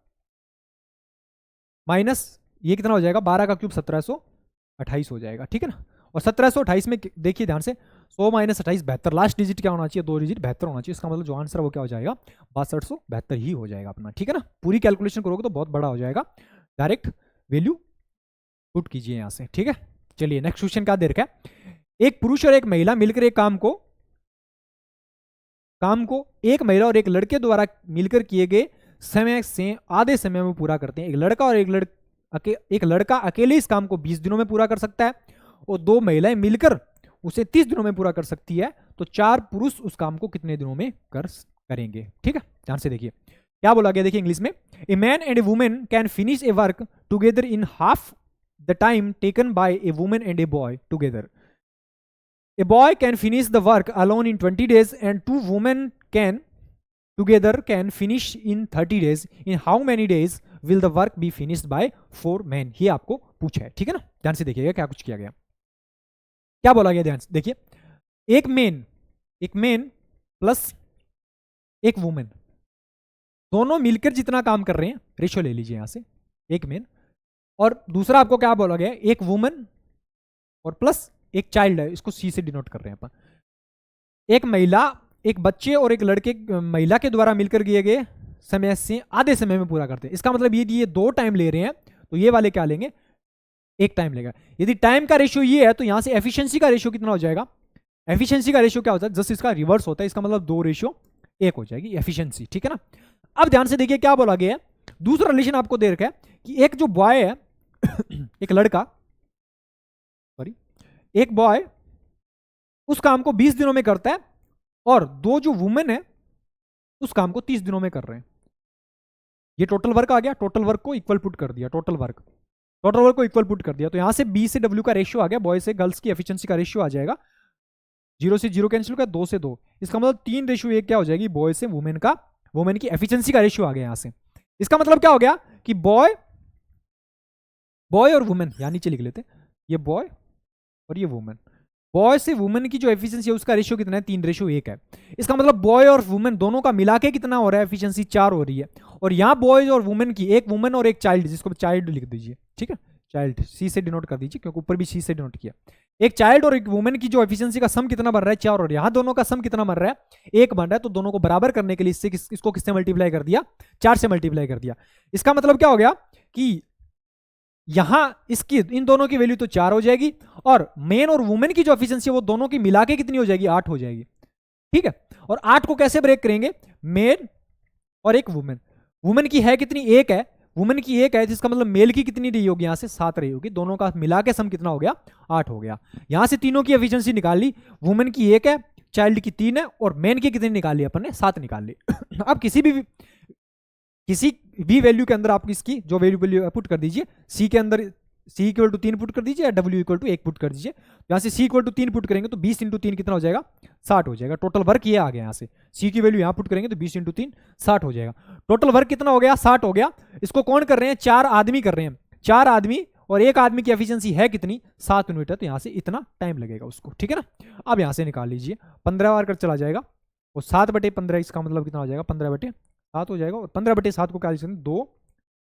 माइनस ये कितना हो जाएगा 12 का क्यूब 1728 हो जाएगा। ठीक है ना, और 1728 में देखिए ध्यान से 100 माइनस 28 72, लास्ट डिजिट क्या होना चाहिए 2 डिजिट 72 होना चाहिए। इसका मतलब जो आंसर है वो क्या हो जाएगा 6272 ही हो जाएगा अपना। ठीक है ना, पूरी कैलकुलेशन करोगे तो बहुत बड़ा हो जाएगा, डायरेक्ट वैल्यू पुट कीजिए यहां से। ठीक है, चलिए नेक्स्ट क्वेश्चन क्या दे रखा है, एक पुरुष और एक महिला मिलकर एक काम को एक महिला और एक लड़के द्वारा मिलकर किए गए समय से आधे समय में पूरा करते हैं। एक लड़का अकेले इस काम को 20 दिनों में पूरा कर सकता है और 2 महिलाएं मिलकर उसे 30 दिनों में पूरा कर सकती है। तो 4 पुरुष उस काम को कितने दिनों में करेंगे। ठीक है, ध्यान से देखिए क्या बोला गया, देखिए इंग्लिश में, a man and A women can finish A work together in half the time taken by A women and a boy together. A boy can finish the work alone in 20 days and 2 women can finish in 30 days. In how many days will the work be finished by 4 men? ये आपको पूछा है। ठीक है ना, ध्यान से देखिएगा क्या कुछ किया गया, क्या बोला गया, ध्यान से देखिए। एक मेन प्लस एक वुमेन दोनों मिलकर जितना काम कर रहे हैं, रेशियो ले लीजिए यहां से, एक मेन और दूसरा आपको क्या बोला गया एक वुमेन और प्लस एक चाइल्ड है, इसको सी से डिनोट कर रहे हैं अपन। एक महिला एक बच्चे और एक लड़के महिला के द्वारा मिलकर किए गए समय से आधे समय में पूरा करते हैं। इसका मतलब ये 2 टाइम ले रहे हैं तो ये वाले क्या लेंगे 1 टाइम लेगा। यदि टाइम का रेशियो ये है तो यहां से एफिशिएंसी का रेशियो कितना हो जाएगा, एफिशिएंसी का रेशियो क्या होता है जस्ट इसका रिवर्स होता है। इसका मतलब 2:1 हो जाएगी एफिशिएंसी। ठीक है ना, अब ध्यान से देखिए क्या बोला गया है, दूसरा रिलेशन आपको दे रखा है कि एक जो बॉय है एक लड़का एक बॉय उस काम को 20 दिनों में करता है और 2 जो वुमेन है उस काम को 30 दिनों में कर रहे हैं। ये टोटल वर्क आ गया, टोटल वर्क को इक्वल पुट कर दिया, टोटल वर्क को इक्वल पुट कर दिया। तो यहां से बी से डब्ल्यू का रेशियो आ गया, बॉय से गर्ल्स की एफिशिएंसी का रेशियो आ जाएगा 0 से 0 कैंसिल होगा, 2 से 2, इसका मतलब 3:1 क्या हो जाएगी, बॉय से वुमेन का, वुमेन की एफिशिएंसी का रेशियो आ गया यहां से। इसका मतलब क्या हो गया कि बॉय और वुमेन, यहाँ नीचे लिख लेते, ये बॉय और ये वुमेन, बॉय से वुमेन की जो एफिशिएंसी है उसका रेशियो कितना है, 3:1 है। इसका मतलब बॉय और वुमेन दोनों का मिला के कितना हो रहा है, एफिशिएंसी 4 हो रही है। और यहाँ बॉयज और वुमेन की, एक वुमेन और एक चाइल्ड, जिसको चाइल्ड लिख दीजिए, ठीक है, चाइल्ड सी से डिनोट कर दीजिए, क्योंकि ऊपर भी सी से डिनोट किया। एक चाइल्ड और एक वुमेन की जो एफिशिएंसी का सम कितना बन रहा है, 4, और यहाँ दोनों का सम कितना बन रहा है, 1 बन रहा है। तो दोनों को बराबर करने के लिए इसको किससे मल्टीप्लाई कर दिया, 4 से मल्टीप्लाई कर दिया। इसका मतलब क्या हो गया कि यहां इसकी, इन दोनों की वैल्यू तो 4 हो जाएगी, और मेन और वुमेन की जो एफिशिएंसी है वो दोनों की मिला के कितनी हो जाएगी, 8 हो जाएगी, ठीक है। और 8 को कैसे ब्रेक करेंगे, मेन और एक वुमेन, वुमेन की है कितनी, 1 है, वुमेन की 1 है, जिसका मतलब मेल की कितनी रही होगी, यहां से 7 रही होगी, दोनों का मिला के सम कितना हो गया, 8 हो गया। यहां से तीनों की एफिशिएंसी निकाल ली, वुमेन की 1 है, चाइल्ड की 3 है, और मेन की कितनी निकाल ली अपन ने, 7 निकाल ली। अब किसी भी वैल्यू के अंदर आप इसकी जो वैल्यू पुट कर दीजिए, सी के अंदर सी इक्वल टू 3 पुट कर दीजिए, या डब्ल्यू इक्वल टू 1 पुट कर दीजिए। यहाँ से सी इक्वल टू 3 पुट करेंगे तो 20 इंटू 3 कितना हो जाएगा, 60 हो जाएगा। टोटल वर्क ये आ गया, यहाँ से सी की वैल्यू यहाँ पुट करेंगे तो 20 इंटू 3 60 हो जाएगा। टोटल वर्क कितना हो गया, 60 हो गया। इसको कौन कर रहे हैं, 4 आदमी कर रहे हैं, 4 आदमी, और एक आदमी की एफिशिएंसी है कितनी, 7 यूनिट है, तो यहाँ से इतना टाइम लगेगा उसको, ठीक है ना। अब यहाँ से निकाल लीजिए, 15 बार कर चला जाएगा, और 7/15, इसका मतलब कितना हो जाएगा, 15/7 हो जाएगा। और 15/7 को क्या, 2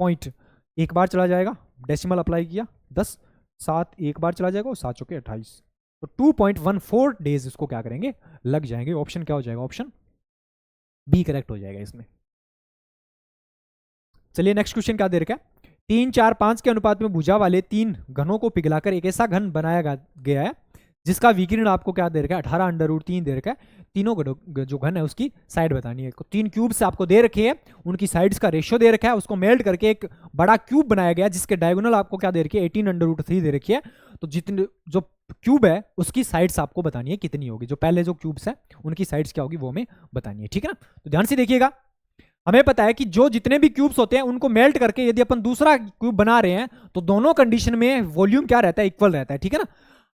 पॉइंट, एक बार चला जाएगा, डेसिमल अप्लाई किया, 10, 7 एक बार चला जाएगा, और 7 चौके 28, तो 2.14 डेज इसको क्या करेंगे, लग जाएंगे। ऑप्शन क्या हो जाएगा, ऑप्शन बी करेक्ट हो जाएगा इसमें। चलिए नेक्स्ट क्वेश्चन क्या दे रखा है, 3, 4, 5 के अनुपात में भुजा वाले 3 घनों को पिघलाकर एक ऐसा घन बनाया गया है जिसका विकिरण आपको क्या दे रखा है, 18√3 दे रखा है। तीनों जो घन है उसकी साइड बतानी है। 3 क्यूब्स आपको दे रखे हैं, उनकी साइड्स का रेशियो दे रखा है, उसको मेल्ट करके एक बड़ा क्यूब बनाया गया जिसके डायगोनल आपको क्या दे रखी है, 18√3 दे रखी है। तो जितने जो क्यूब है उसकी साइड्स आपको बतानी है कितनी होगी, जो पहले जो क्यूब्स है उनकी साइड्स क्या होगी वो हमें बतानी है, ठीक है ना। तो ध्यान से देखिएगा, हमें पता है कि जो जितने भी क्यूब्स होते हैं उनको मेल्ट करके यदि अपन दूसरा क्यूब बना रहे हैं तो दोनों कंडीशन में वॉल्यूम क्या रहता है, इक्वल रहता है, ठीक है ना।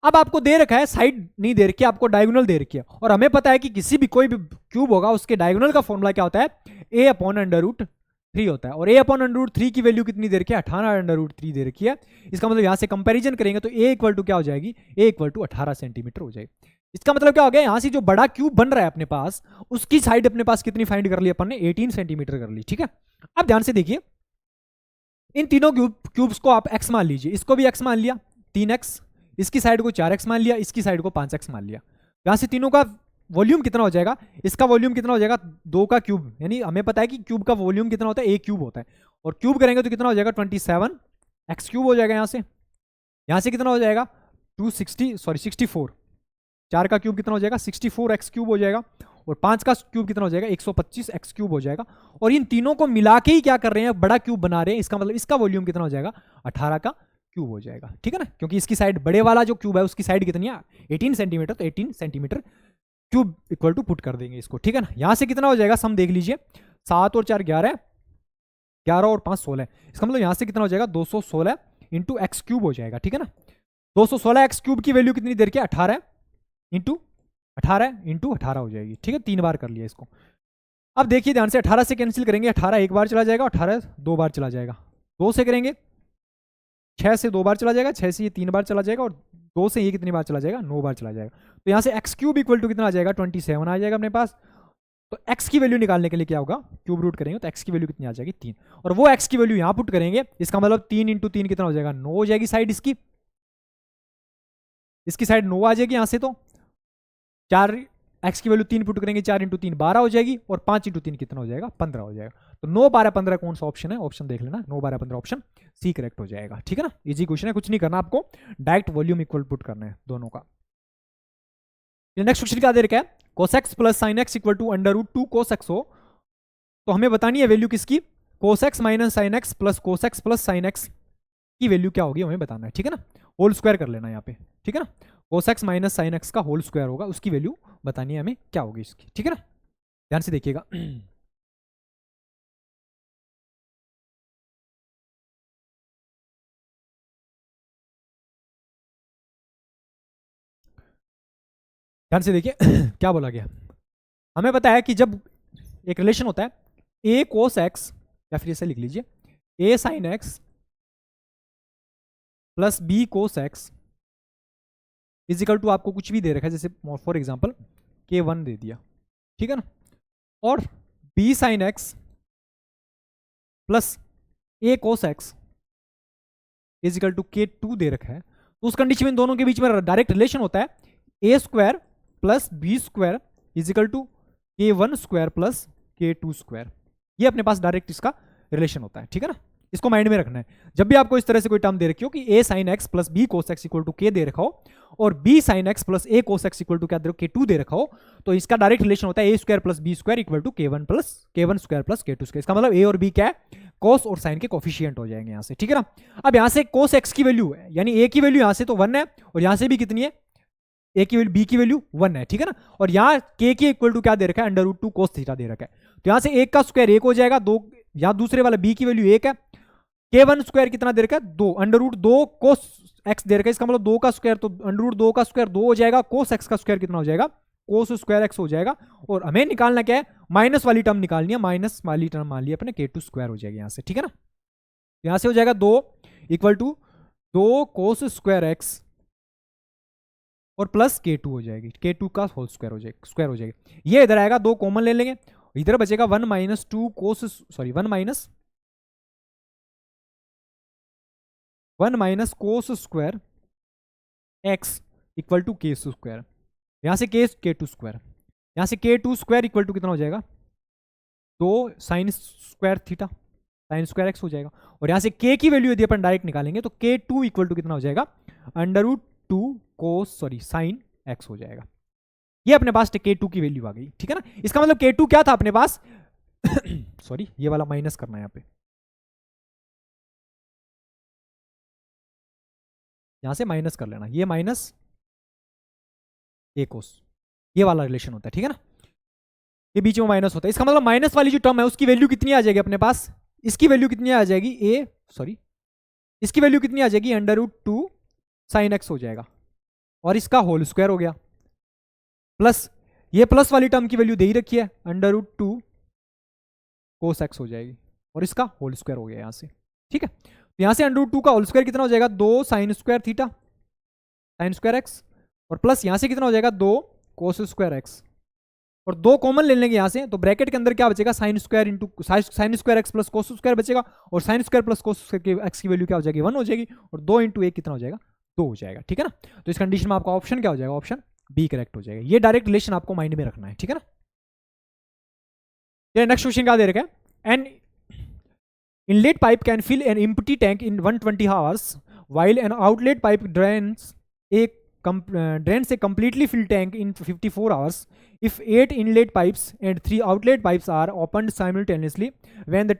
अब आपको दे रखा है, साइड नहीं दे रखी है, आपको डायगोनल दे रखी है, और हमें पता है कि किसी भी कोई भी क्यूब होगा उसके डायगोनल का फॉर्मूला क्या होता है, a/√3 होता है। और a/√3 की वैल्यू कितनी दे रखी है, 18√3 दे रखी है। इसका मतलब यहां से कंपेरिजन करेंगे तो a इक्वल टू क्या हो जाएगी, a इक्वल टू 18 सेंटीमीटर हो जाएगी। इसका मतलब क्या हो गया, यहां से जो बड़ा क्यूब बन रहा है अपने पास, उसकी साइड अपने पास कितनी फाइंड कर ली अपन ने, 18 सेंटीमीटर कर ली, ठीक है। अब ध्यान से देखिए, इन तीनों क्यूब्स को आप x मान लीजिए, इसको भी x मान लिया 3x, इसकी साइड को 4x मान लिया, इसकी साइड को 5x मान लिया। यहां से तीनों का वॉल्यूम कितना हो जाएगा, इसका वॉल्यूम कितना हो जाएगा, 2 का क्यूब, यानी हमें पता है कि क्यूब का वॉल्यूम कितना होता है, a क्यूब होता है, और क्यूब करेंगे तो कितना हो जाएगा, 27x क्यूब हो जाएगा। यहां से कितना हो जाएगा, 64, 4 का क्यूब कितना हो जाएगा, 64x क्यूब हो जाएगा, और 5 का क्यूब कितना हो जाएगा, 125x क्यूब हो जाएगा। और इन तीनों को मिला के ही क्या कर रहे हैं, बड़ा क्यूब बना रहे हैं, इसका मतलब इसका वॉल्यूम कितना हो जाएगा, 18 का क्यूब हो जाएगा, ठीक है ना। क्योंकि इसकी साइड, बड़े वाला जो क्यूब है उसकी साइड कितनी है, 18 सेंटीमीटर, तो 18 centimetre cube equal to put कर देंगे इसको, ठीक है ना। यहां से कितना हो जाएगा, सम देख लीजिए, 7 और 4 11, 11 और 5 16, इसका मतलब यहां से कितना हो जाएगा, 216 इंटू एक्स क्यूब हो जाएगा, ठीक है ना। 216x क्यूब की वैल्यू कितनी देर की, 18 इंटू 18 हो जाएगी, ठीक है। 3 बार कर लिया इसको। अब देखिए ध्यान से, 18 से कैंसिल करेंगे, 18 एक बार चला जाएगा, 18 2 बार चला जाएगा, 2 से करेंगे 6 से 2 बार चला जाएगा, 6 से ये 3 बार चला जाएगा, और 2 से ये कितनी बार चला जाएगा, 9 बार चला जाएगा। तो यहाँ से एक्स क्यूब इक्वल टू कितना आ जाएगा, 27 आ जाएगा अपने पास। तो एक्स की वैल्यू निकालने के लिए क्या होगा, क्यूब रूट करेंगे तो एक्स की वैल्यू कितनी आ जाएगी, 3, और वो एक्स की वैल्यू यहाँ पुट करेंगे, इसका मतलब 3 इंटू 3 कितना हो जाएगा, 9 हो जाएगी साइड इसकी साइड 9 आ जाएगी। यहाँ से तो 4 एक्स की वैल्यू 3 पुट करेंगे, 4 इंटू 3 12 हो जाएगी, और 5 इंटू 3 कितना हो जाएगा, 15 हो जाएगा। तो 9 12 15 कौन सा ऑप्शन है, ऑप्शन देख लेना, 9 12 15 ऑप्शन सी करेक्ट हो जाएगा, ठीक है ना। इजी क्वेश्चन है, कुछ नहीं करना आपको, डायरेक्ट वॉल्यूम इक्वल पुट करना है दोनों का। नेक्स्ट क्वेश्चन क्या दे रखा है, cosec plus sine x equal to √2 cosec हो, तो हमें बतानी है वैल्यू किसकी, cosec minus sine x plus cosec plus sine x की वैल्यू क्या होगी हमें बताना है, ठीक है ना। होल स्क्वायर कर लेना यहाँ पे, ठीक है ना। कोसेक्स माइनस साइन एक्स का होल स्क्वायर होगा, उसकी वैल्यू बतानी है हमें क्या होगी इसकी, ठीक है ना। ध्यान से देखिएगा। ध्यान से देखिए क्या बोला गया। हमें पता है कि जब एक रिलेशन होता है ए कोस एक्स, या फिर इसे लिख लीजिए a sine x plus b cos x is equal to आपको कुछ भी दे रखा है, जैसे फॉर एग्जाम्पल K1 दे दिया, ठीक है ना, और b sine x plus a cos x is equal to K2 दे रखा है, तो उस कंडीशन में दोनों के बीच में डायरेक्ट रिलेशन होता है a square plus b square equal to K1 square plus K2 square. ये अपने पास डायरेक्ट इसका रिलेशन होता है, ठीक है ना, इसको माइंड में रखना है। जब भी आपको इस तरह से कोई टर्म दे रखी हो कि a sine x plus b cos x equal to K दे रखा हो और b sine x plus a cos x equal to क्या दे रखो K2 दे रखा हो, तो इसका डायरेक्ट रिलेशन होता है a square plus b square equal to K1 square plus K2 square. इसका मतलब ए और बी क्या है, कोस और साइन के कोफिशिएंट हो जाएंगे यहां से, ठीक है ना। अब यहां से कोस एक्स की वैल्यू है, यानी ए की वैल्यू यहां से तो 1 है और यहां से भी कितनी है, ए की वैल्यू बी की वैल्यू 1 है, ठीक है ना, और यहाँ के की इक्वल टू क्या दे रखा है, अंडर रूट 2 कोस थीटा दे रखा है, तो यहां से एक का स्क्वायर 1 हो जाएगा, दो यहां दूसरे वाला बी की वैल्यू 1 है, K1 स्क्वायर कितना दे रखा है 2, अंडर रूट 2 कोस एक्स दे रखा है, इसका मतलब 2 का स्क्वायर तो अंडर रूट 2 का स्क्वायर 2 हो जाएगा, कोस एक्स का स्क्वायर कितना हो जाएगा, कोस स्क्वायर एक्स हो जाएगा, और हमें निकालना क्या है, माइनस वाली टर्म निकालनी है, माइनस वाली टर्म मान लिया अपने K2 स्क्वायर हो जाएगी यहां से, ठीक है ना। यहां से हो जाएगा 2 equal to 2 cos square x और प्लस K2 हो जाएगी, K2 का होल स्क्वायर हो जाएगी, ये इधर आएगा, 2 कॉमन ले लेंगे, इधर बचेगा 1 minus 2 cos, sorry 1 minus cos square x equal to k square, यहां से K2 स्क्वायर, यहां से K2 स्क्वायर इक्वल टू कितना हो जाएगा 2 sine square theta sine square x हो जाएगा, और यहां से K की वैल्यू यदि अपन डायरेक्ट निकालेंगे तो K2 इक्वल टू कितना हो जाएगा under root 2 cos sine x हो जाएगा। ये अपने पास K2 की वैल्यू आ गई, ठीक है ना। इसका मतलब K2 क्या था अपने पास सॉरी ये वाला माइनस करना है यहाँ पे, यहां से माइनस कर लेना, ये माइनस ए कोस, ये वाला रिलेशन होता है, ठीक है ना, ये बीच में माइनस होता है, इसका मतलब माइनस वाली जो टर्म है उसकी वैल्यू कितनी आ जाएगी अपने पास, इसकी वैल्यू कितनी आ जाएगी इसकी वैल्यू कितनी आ जाएगी अंडर रूट 2 साइन एक्स हो जाएगा, और इसका होल स्क्वायर हो गया, प्लस ये प्लस वाली टर्म की वैल्यू दे ही रखी है अंडर रूट 2 कोस एक्स हो जाएगी, और इसका होल स्क्वायर हो गया यहां से, ठीक है। तो यहां से अंडर रूट 2 का होल स्क्वायर कितना हो जाएगा 2 sine square theta sine square x, और प्लस यहां से कितना हो जाएगा 2 कोस स्क्वायर एक्स, और 2 कॉमन ले लेंगे यहां से, तो ब्रैकेट के अंदर क्या बचेगा sine square into sine square x plus cos square बचेगा, और sine square plus cos square x की वैल्यू क्या हो जाएगी 1 हो जाएगी, और 2 इंटू 1 कितना हो जाएगा 2 हो जाएगा, ठीक है ना। तो इस कंडीशन में आपका ऑप्शन क्या हो जाएगा, ऑप्शन बी करेक्ट हो जाएगा। ये डायरेक्ट रिलेशन आपको माइंड में रखना है, ठीक है ना। नेक्स्ट क्वेश्चन क्या दे रखा है, an inlet pipe can fill an empty tank in 120 hours while an outlet pipe drains a completely filled tank in 54 hours. If 8 inlet pipes and 3 outlet pipes are opened simultaneously when the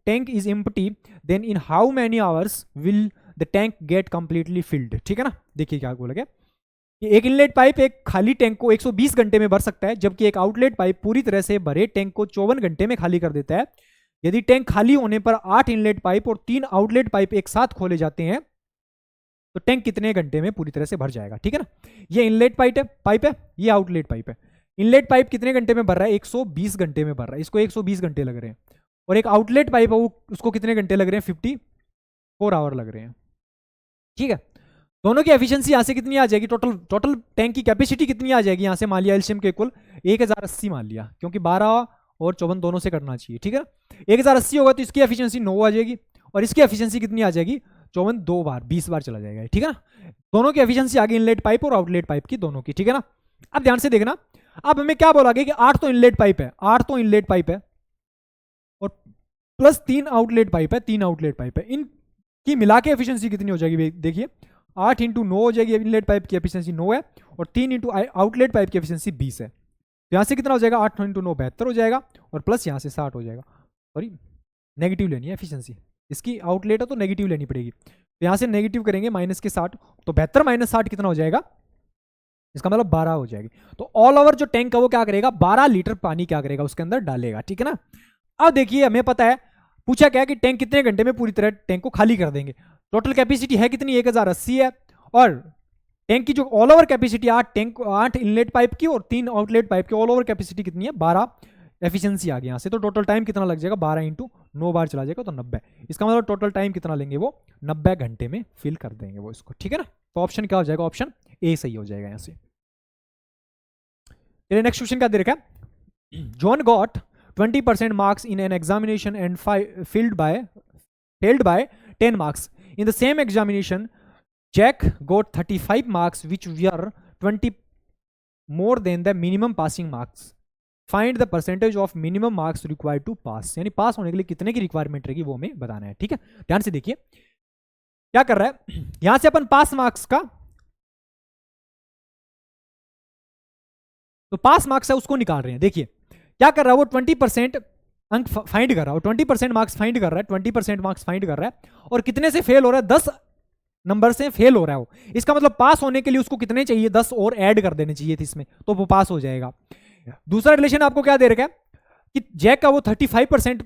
tank is empty, then in how many hours will the tank get completely filled? ठीक है ना, देखिए क्या बोला गया कि एक inlet pipe एक खाली टैंक को 120 घंटे में भर सकता है, जबकि एक आउटलेट पाइप पूरी तरह से भरे टैंक को 54 घंटे में खाली कर देता है। यदि टैंक खाली होने पर 8 इनलेट पाइप और 3 आउटलेट पाइप एक साथ खोले जाते हैं तो टैंक कितने घंटे में पूरी तरह से भर जाएगा, ठीक है ना। ये इनलेट पाइप है, ये आउटलेट पाइप है। इनलेट पाइप कितने घंटे में भर रहा है 120 घंटे में भर रहा है, इसको 120 घंटे लग रहे हैं, और एक आउटलेट पाइप है उसको कितने घंटे लग रहे हैं 54 आवर लग रहे हैं, ठीक है। दोनों की एफिशिएंसी यहां से कितनी आ जाएगी, टोटल टैंक की कैपेसिटी कितनी आ जाएगी, यहां से मान लिया एलसीएम के इक्वल 1080 मान लिया, क्योंकि 12 और 54 दोनों से करना चाहिए, ठीक है। 1080 होगा तो इसकी एफिशिएंसी 9 आ जाएगी, और इसकी एफिशिएंसी कितनी आ जाएगी 54 2 बार 20 बार चला जाएगा, ठीक है ना। दोनों की एफिशिएंसी आ गई इनलेट पाइप और आउटलेट पाइप की दोनों की, ठीक है ना। अब ध्यान से देखना, अब हमें क्या बोला गया कि 8 तो इनलेट पाइप है, 8 तो इनलेट पाइप है और प्लस 3 आउटलेट पाइप है, 3 आउटलेट पाइप है, इनकी मिला के एफिशिएंसी कितनी हो जाएगी देखिए 8 इंटू 9 हो जाएगी, इनलेट पाइप की एफिशिएंसी 9 है, और 3 इंटू आउटलेट पाइप की एफिशिएंसी 20 है, तो यहाँ से कितना हो जाएगा 8 इंटू 9 72 हो जाएगा, और प्लस यहाँ से 60 हो जाएगा, सॉरी नेगेटिव लेनी है एफिशिएंसी, इसकी आउटलेट है तो नेगेटिव लेनी पड़ेगी, तो यहाँ से नेगेटिव करेंगे माइनस के 60, तो 72 माइनस 60 कितना हो जाएगा, इसका मतलब 12 हो जाएगी। तो ऑल ओवर जो टैंक है वो क्या करेगा 12 लीटर पानी क्या करेगा उसके अंदर डालेगा, ठीक है ना। अब देखिए हमें पता है पूछा क्या कि टैंक कितने घंटे में पूरी तरह टैंक को खाली कर देंगे, टोटल कैपेसिटी है कितनी 1080 है, और टैंक की जो all over capacity 8 inlet pipe की और 3 आउटलेट पाइप की ऑल ओवर कैपेसिटी कितनी है 12 एफिशिएंसी आ गई यहाँ से। तो टोटल टाइम कितना लग जाएगा 12 इंटू 9 बार चला जाएगा तो 90। इसका मतलब टोटल टाइम कितना लेंगे वो 90 घंटे में फिल कर देंगे वो इसको, ठीक है ना। तो ऑप्शन क्या हो जाएगा, ऑप्शन ए सही हो जाएगा यहाँ से। चलिए नेक्स्ट क्वेश्चन क्या दे रखा है, John got 20% marks in an examination and failed by 10 marks in the same examination Jack got 35 marks which were 20 more than the minimum passing marks, find the percentage of minimum marks required to pass. यानी pass होने के लिए कितने की requirement रहेगी वो हमें बताना है, ठीक है। ध्यान से देखिए क्या कर रहा है, यहां से अपन पास मार्क्स का, तो पास मार्क्स है उसको निकाल रहे हैं। देखिए क्या कर रहा है वो 20% अंक फाइंड कर रहा है, 20% मार्क्स फाइंड कर रहा है, 20% मार्क्स फाइंड कर रहा है और कितने से फेल हो रहा है 10 नंबर से फेल हो रहा है वो। इसका मतलब पास होने के लिए उसको कितने चाहिए 10 और ऐड कर देने चाहिए थे इसमें, तो वो पास हो जाएगा। दूसरा रिलेशन आपको क्या दे रखा है कि जैक का वो 35%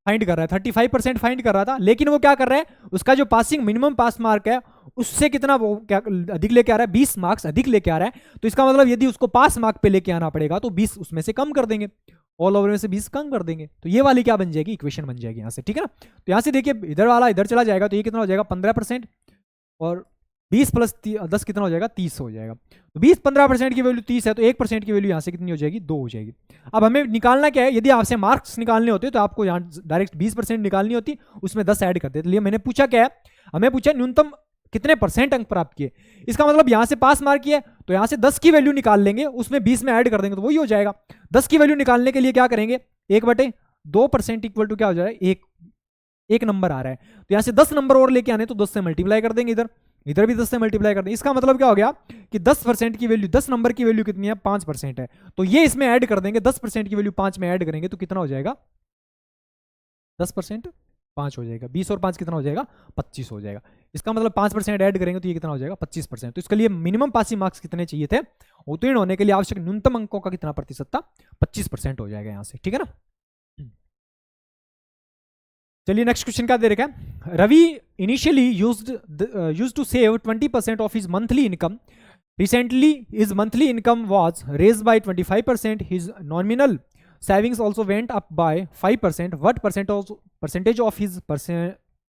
फाइंड कर रहा है, 35% फाइंड कर रहा था, लेकिन वो क्या कर रहा है उसका जो पासिंग मिनिमम पास मार्क है उससे कितना वो क्या अधिक लेके आ रहा है 20 मार्क्स अधिक लेके आ रहा है। तो इसका मतलब यदि उसको पास मार्क पे लेके आना पड़ेगा तो 20 उसमें से कम कर देंगे, ऑल ओवर में से 20 कम कर देंगे। तो ये वाली क्या बन जाएगी इक्वेशन बन जाएगी यहाँ से, ठीक है ना। तो यहाँ से देखिए इधर वाला इधर चला जाएगा तो ये कितना हो जाएगा 15% और 20 प्लस 10 कितना हो जाएगा 30 हो जाएगा। तो 20-15% की वैल्यू 30 है तो 1% की वैल्यू यहाँ से कितनी हो जाएगी 2 हो जाएगी। अब हमें निकालना क्या है, यदि आपसे मार्क्स निकालने होते तो आपको यहाँ डायरेक्ट 20% निकालनी होती, उसमें 10 ऐड करते। इसलिए मैंने पूछा क्या है, हमें पूछा न्यूनतम कितने परसेंट अंक प्राप्त किए। इसका मतलब यहाँ से पास मार्क किया तो यहाँ से 10 की वैल्यू निकाल लेंगे, उसमें 20 में ऐड कर देंगे तो वही हो जाएगा। 10 की वैल्यू निकालने के लिए क्या करेंगे 1/2% इक्वल टू क्या हो जाएगा एक नंबर आ रहा है, तो यहाँ से 10 नंबर और लेके आने तो 10 से मल्टीप्लाई कर देंगे, इधर भी 10 से मल्टीप्लाई कर देंगे। इसका मतलब क्या हो गया कि 10% की वैल्यू 10 नंबर की वैल्यू कितनी है 5% है, तो ये इसमें ऐड कर देंगे, 10% की वैल्यू 5 में ऐड करेंगे तो कितना हो जाएगा 10% 5 हो जाएगा, 20 और 5 कितना हो जाएगा 25 हो जाएगा। इसका मतलब 5% ऐड करेंगे तो ये कितना हो जाएगा 25%। तो इसके लिए मिनिमम पासिंग मार्क्स कितने चाहिए थे, उत्तीर्ण होने के लिए आवश्यक न्यूनतम अंकों का कितना प्रतिशत था 25% हो जाएगा यहाँ से, ठीक है ना। चलिए नेक्स्ट क्वेश्चन क्या दे रखा है, Ravi initially used to save 20% of his monthly income, recently his monthly income was raised by 25%, his nominal savings also went up by 5%, what percentage of his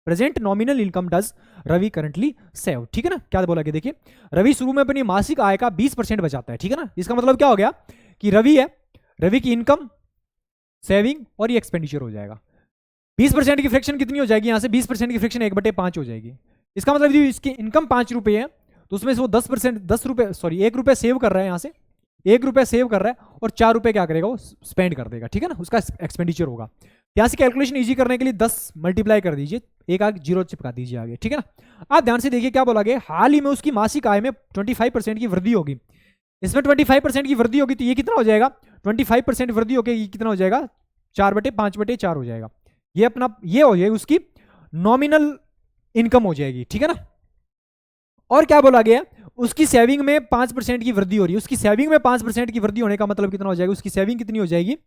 present nominal income does Ravi currently save। ठीक है ना, क्या बोला कि देखिए रवि शुरू में अपनी मासिक आय का 20% बचाता है, ठीक है ना। इसका मतलब क्या हो गया कि रवि की इनकम सेविंग और ये एक्सपेंडिचर हो जाएगा। 20% की फ्रैक्शन कितनी हो जाएगी यहाँ से 20% की फ्रैक्शन 1/5 हो जाएगी। इसका मतलब यदि इसकी इनकम 5 रुपये है तो उसमें से वो 1 रुपये सेव कर रहा है, यहाँ से 1 रुपया सेव कर रहा है और 4 रुपये क्या करेगा वो स्पेंड कर देगा, ठीक है ना, उसका एक्सपेंडिचर होगा। यहाँ से कैलकुलेशन इजी करने के लिए 10 मल्टीप्लाई कर दीजिए, एक आगे जीरो चिपका दीजिए आगे, ठीक है ना। आप ध्यान से देखिए क्या बोला गया, हाल ही में उसकी मासिक आय में 25% की वृद्धि होगी। इसमें 25% की वृद्धि होगी तो ये कितना हो जाएगा 25% वृद्धि होगी, ये कितना हो जाएगा 4/5/4 हो जाएगा। ये अपना ये हो जाएगी उसकी नॉमिनल इनकम हो जाएगी, ठीक है ना। और क्या बोला गया उसकी सेविंग में 5% की वृद्धि हो रही है, उसकी सेविंग में 5% की वृद्धि होने का मतलब कितना हो जाएगा, उसकी सेविंग कितनी हो जाएगी,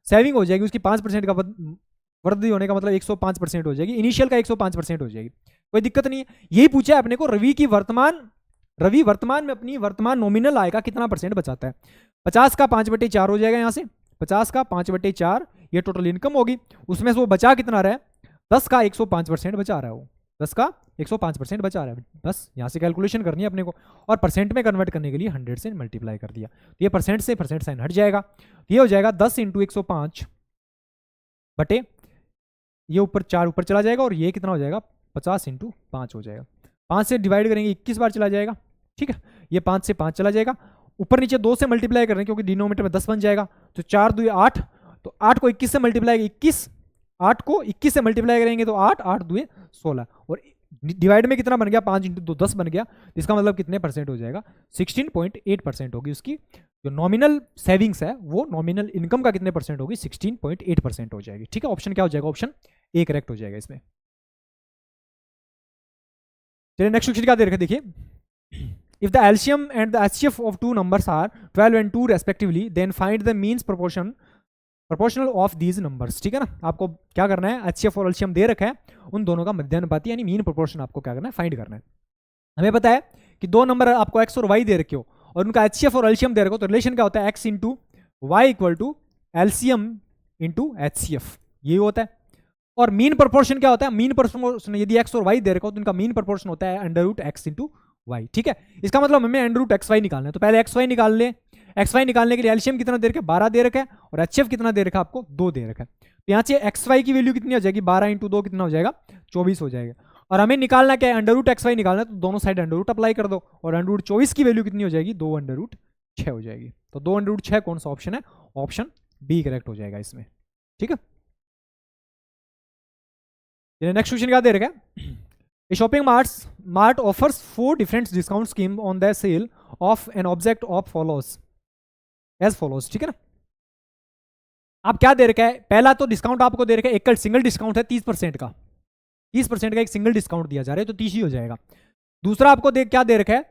सेविंग हो जाएगी उसकी 5% का वृद्धि होने का मतलब 105% हो जाएगी, इनिशियल का 105% हो जाएगी, कोई दिक्कत नहीं है। यही पूछा है अपने को रवि वर्तमान में अपनी वर्तमान नॉमिनल आय का कितना परसेंट बचाता है। 50 का 5/4 हो जाएगा, यहाँ से 50 का 5/4 ये टोटल इनकम होगी, उसमें से वो बचा कितना रहा है 10 का 105% बचा रहा है, वो 10 का 105% बचा रहा है। बस यहाँ से कैलकुलेशन करनी है अपने को और परसेंट में कन्वर्ट करने के लिए 100 से मल्टीप्लाई कर दिया तो ये परसेंट से परसेंट साइन हट जाएगा, ये हो जाएगा 10 × 105 बटे ये ऊपर 4 ऊपर चला जाएगा और ये कितना हो जाएगा 50 × 5 हो जाएगा। 5 से डिवाइड करेंगे 21 बार चला जाएगा, ठीक है, ये 5 से 5 चला जाएगा, ऊपर नीचे 2 से मल्टीप्लाई करेंगे क्योंकि डिनोमिनेटर में 10 बन जाएगा, तो 4 2 8, तो 8 को 21 से मल्टीप्लाई 21, 8 को 21 से मल्टीप्लाई करेंगे तो 8 8 2 16 और डिवाइड में कितना बन गया 5 × 2 10 बन गया, इसका मतलब कितने परसेंट हो जाएगा 16.8% होगी उसकी जो नॉमिनल सेविंग्स है, वो नॉमिनल इनकम का कितने परसेंट होगी 16.8% हो जाएगी, ठीक है। ऑप्शन क्या हो जाएगा, ऑप्शन ए करेक्ट हो जाएगा इसमें। चलिए नेक्स्ट क्वेश्चन क्या दे रखे देखिए, if the LCM and the HCF of two numbers are 12 and 2 respectively then find the means proportional of these numbers। ठीक है ना, आपको क्या करना है HCF और LCM दे रखा है, उन दोनों का मध्यानुपाती यानी मीन प्रोपोर्शन आपको क्या करना है फाइंड करना है। हमें पता है कि दो नंबर आपको एक्स और वाई दे रखे हो और उनका एचसीएफ और एलसीएम दे रखे हो, तो रिलेशन क्या होता है, x into y equal to LCM into HCF, ये होता है। और मीन प्रोपोर्शन क्या होता है, मीन प्रोपोर्शन यदि एक्स और वाई दे रखा हो तो इनका मीन प्रोपोर्शन होता है under root x into y, ठीक है। इसका मतलब हमें अंडर रूट एक्स वाई निकालना है, तो पहले एक्स वाई निकाल ले। एक्स वाई निकालने के लिए एलसीएम कितना दे रखा है, 12 दे रखा है, और एचसीएफ कितना दे रखा है आपको, 2 दे रखा है। तो यहाँ से एक्स वाई की वैल्यू कितनी हो जाएगी, 12 इंटू 2 कितना हो जाएगा, 24 हो जाएगा। और हमें निकालना क्या है, अंडर रूट एक्स वाई निकालना है, तो दोनों साइड अंडर रूट अप्लाई कर दो, और अंडर रूट 24 की वैल्यू कितनी हो जाएगी, 2 अंडर रूट 6 हो जाएगी। तो 2 अंडर रूट 6 कौन सा ऑप्शन है, ऑप्शन बी करेक्ट हो जाएगा इसमें, ठीक है। नेक्स्ट क्वेश्चन क्या दे रखा है, A shopping mart offers 4 different discount scheme on the sale of an object of follows as follows, ठीक है ना। आप क्या दे रखा है, पहला तो डिस्काउंट आपको दे रखा है, एक सिंगल डिस्काउंट है 30% का, 30% का एक सिंगल डिस्काउंट दिया जा रहा है, तो 30 ही हो जाएगा। दूसरा आपको क्या दे रखा है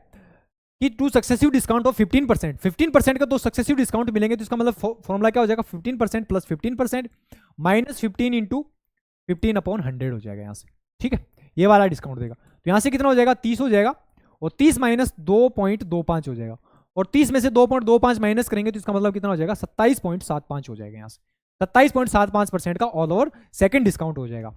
कि 2 सक्सेसिव डिस्काउंट ऑफ 15%, 15% का 2 सक्सेसिव डिस्काउंट मिलेंगे, तो इसका मतलब फॉर्मूला क्या हो जाएगा, 15% प्लस 15% माइनस 15 इंटू 15/100 हो जाएगा यहाँ से, ठीक है। ये वाला डिस्काउंट देगा, तो यहाँ से कितना हो जाएगा, 30 हो जाएगा, और 30 माइनस 2.25 हो जाएगा, और 30 में से 2.25 माइनस करेंगे तो इसका मतलब कितना हो जाएगा, 27.75 हो जाएगा। यहाँ से 27.75% का ऑल ओवर सेकंड डिस्काउंट हो जाएगा।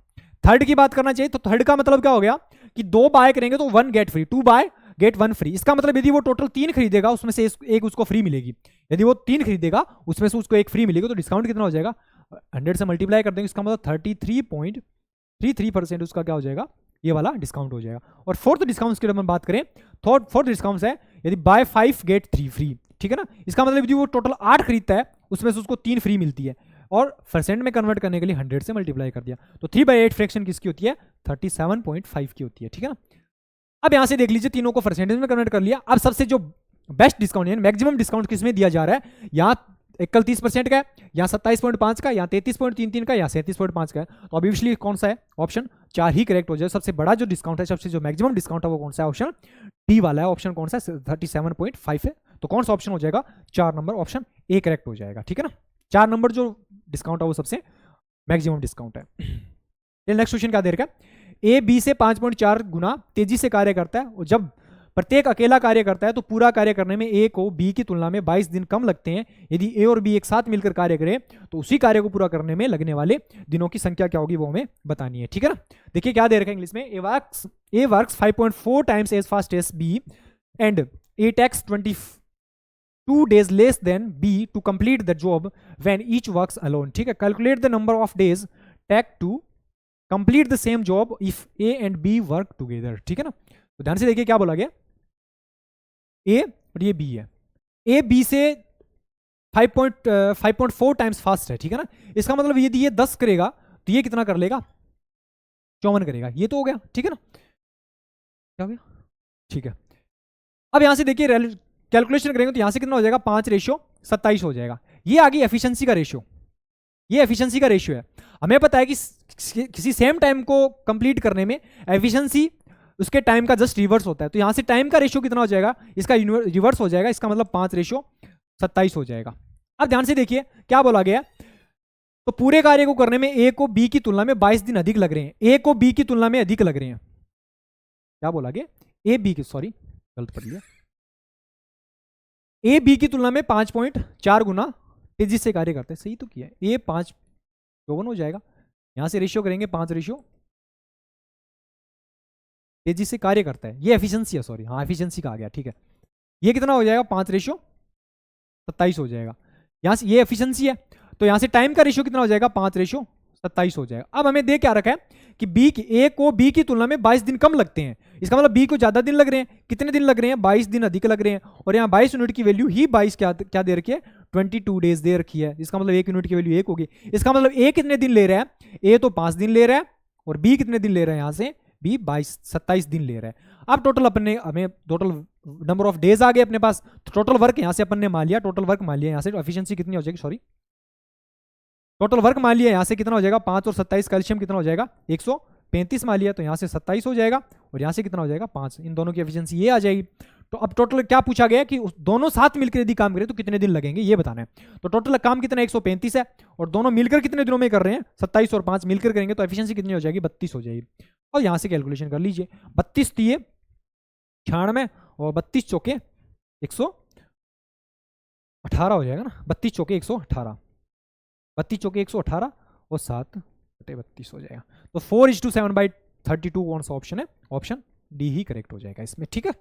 थर्ड की बात करना चाहिए, तो थर्ड का मतलब क्या हो गया कि 2 बाय करेंगे तो 1 get free, 2 buy get 1 free. इसका मतलब यदि वो टोटल 3 खरीदेगा उसमें से एक उसको फ्री मिलेगी, यदि वो 3 खरीदेगा उसमें से उसको एक फ्री मिलेगी, तो डिस्काउंट कितना हो जाएगा, 100 से मल्टीप्लाई कर देंगे, इसका मतलब 33.33% उसका क्या हो जाएगा, ये वाला डिस्काउंट हो जाएगा। और फोर्थ डिस्काउंट की हम बात करें, फोर्थ डिस्काउंट है यदि बाय 5 गेट 3 फ्री, ठीक है ना। इसका मतलब यदि वो टोटल 8 खरीदता है उसमें से उसको 3 फ्री मिलती है, और परसेंट में कन्वर्ट करने के लिए 100 से मल्टीप्लाई कर दिया, तो 3/8 फ्रैक्शन किसकी होती है, 37.5 की होती है, ठीक है ना। अब यहां से देख लीजिए, तीनों को परसेंटेज में कन्वर्ट कर लिया। अब सबसे जो बेस्ट डिस्काउंट यानी मैक्सिमम डिस्काउंट किसमें दिया जा रहा है, यहाँ एकल 30% का है, यहाँ 27.5 का, यहाँ 33.33 का, यहाँ 37.5 का है, तो ऑब्वियसली कौन सा है, ऑप्शन 4 ही करेक्ट हो जाए। सबसे बड़ा जो डिस्काउंट है, सबसे जो मैक्सिमम डिस्काउंट है वो कौन सा है, ऑप्शन डी वाला है। ऑप्शन कौन सा है, 37.5 है, तो कौन सा ऑप्शन हो जाएगा, 4 नंबर ऑप्शन ए करेक्ट हो जाएगा, ठीक है ना। 4 नंबर जो डिस्काउंट है वो सबसे मैक्सिमम डिस्काउंट है। नेक्स्ट क्वेश्चन क्या दे रखा है, ए बी से 5.4 गुना तेजी से कार्य करता है, और जब प्रत्येक अकेला कार्य करता है तो पूरा कार्य करने में ए को बी की तुलना में 22 दिन कम लगते हैं। यदि ए और बी एक साथ मिलकर कार्य करें तो उसी कार्य को पूरा करने में लगने वाले दिनों की संख्या क्या होगी वो हमें बतानी है, ठीक है ना। देखिए क्या दे रखा है इंग्लिश में, A works 5.4 times as fast as B and A takes 22 days less than B to complete the job when each works alone, ठीक है। Calculate the number of days take to complete the same job if a and b work together, ठीक है ना। तो ध्यान से देखिए क्या बोला गया, ए और ये बी है, ए बी से 5.4 टाइम्स फास्ट है, ठीक है ना। इसका मतलब यदि ये 10 करेगा तो ये कितना कर लेगा, 54 करेगा, ये तो हो गया, ठीक है ना। क्या हो गया, ठीक है। अब यहां से देखिए कैलकुलेशन करेंगे तो यहां से कितना हो जाएगा, 5:27 हो जाएगा। ये आ गई एफिशिएंसी का रेशियो, ये एफिशिएंसी का रेशियो है। हमें पता है कि किसी सेम टाइम को कंप्लीट करने में एफिशिएंसी उसके टाइम का जस्ट रिवर्स होता है, तो यहां से टाइम का रेशियो कितना हो जाएगा, इसका रिवर्स हो जाएगा, इसका मतलब 5:27 हो जाएगा। अब ध्यान से देखिए क्या बोला गया, तो पूरे कार्य को करने में ए को बी की तुलना में 22 दिन अधिक लग रहे हैं, ए को बी की तुलना में अधिक लग रहे हैं। क्या बोला गया, ए बी की, सॉरी गलत कर लिया, ए बी की तुलना में 5.4 गुना तेजी से कार्य करते हैं, सही तो किया है, ए 5 हो जाएगा। यहां से रेशियो करेंगे 5 रेशियो तेजी से कार्य करता है, ये एफिशिएंसी है, सॉरी हाँ एफिशिएंसी का आ गया, ठीक है। ये कितना हो जाएगा, 5:27 हो जाएगा। यहां से ये एफिशिएंसी है, तो यहां से टाइम का रेशियो कितना हो जाएगा, 5:27 हो जाएगा। अब हमें दे क्या रखा है कि बी ए को बी की तुलना में 22 दिन कम लगते हैं, इसका मतलब बी को ज्यादा दिन लग रहे हैं, कितने दिन लग रहे हैं, 22 दिन अधिक लग रहे हैं। और यहाँ 22 यूनिट की वैल्यू ही 22 क्या दे रखी है, 22 डेज दे रखी है, इसका मतलब 1 यूनिट की वैल्यू 1 होगी। इसका मतलब ए कितने दिन ले रहा है, ए तो 5 दिन ले रहा है, और बी कितने दिन ले रहा है, यहाँ से बी 27 दिन ले रहा है। अब टोटल अपने हमें टोटल नंबर ऑफ डेज आ गए अपने पास, तो टोटल वर्क यहाँ से अपन ने मान लिया, टोटल वर्क मान लिया, यहाँ से एफिशिएंसी कितनी हो जाएगी, सॉरी टोटल वर्क मान लिया, यहाँ से कितना हो जाएगा, 5 और 27 कैल्शियम कितना हो जाएगा, 135 मान लिया, तो यहाँ से 27 हो जाएगा, और यहाँ से कितना हो जाएगा, 5। इन दोनों की एफिशिएंसी ये आ जाएगी। तो अब टोटल क्या पूछा गया कि दोनों साथ मिलकर यदि काम करें तो कितने दिन लगेंगे, ये बताना है। तो टोटल काम कितना 135 है, और दोनों मिलकर कितने दिनों में कर रहे हैं, 27 और 5 मिलकर करेंगे, तो एफिशिएंसी कितनी हो जाएगी, 32 हो जाएगी। और यहाँ से कैलकुलेशन कर लीजिए, 32 दिए 96 और 32 चौके 118 हो जाएगा ना, 32 चौके 118, 32 चौके 118 और 7/32 हो जाएगा। तो 4:7/32 कौन सा ऑप्शन है? ऑप्शन डी ही करेक्ट हो जाएगा इसमें, ठीक है।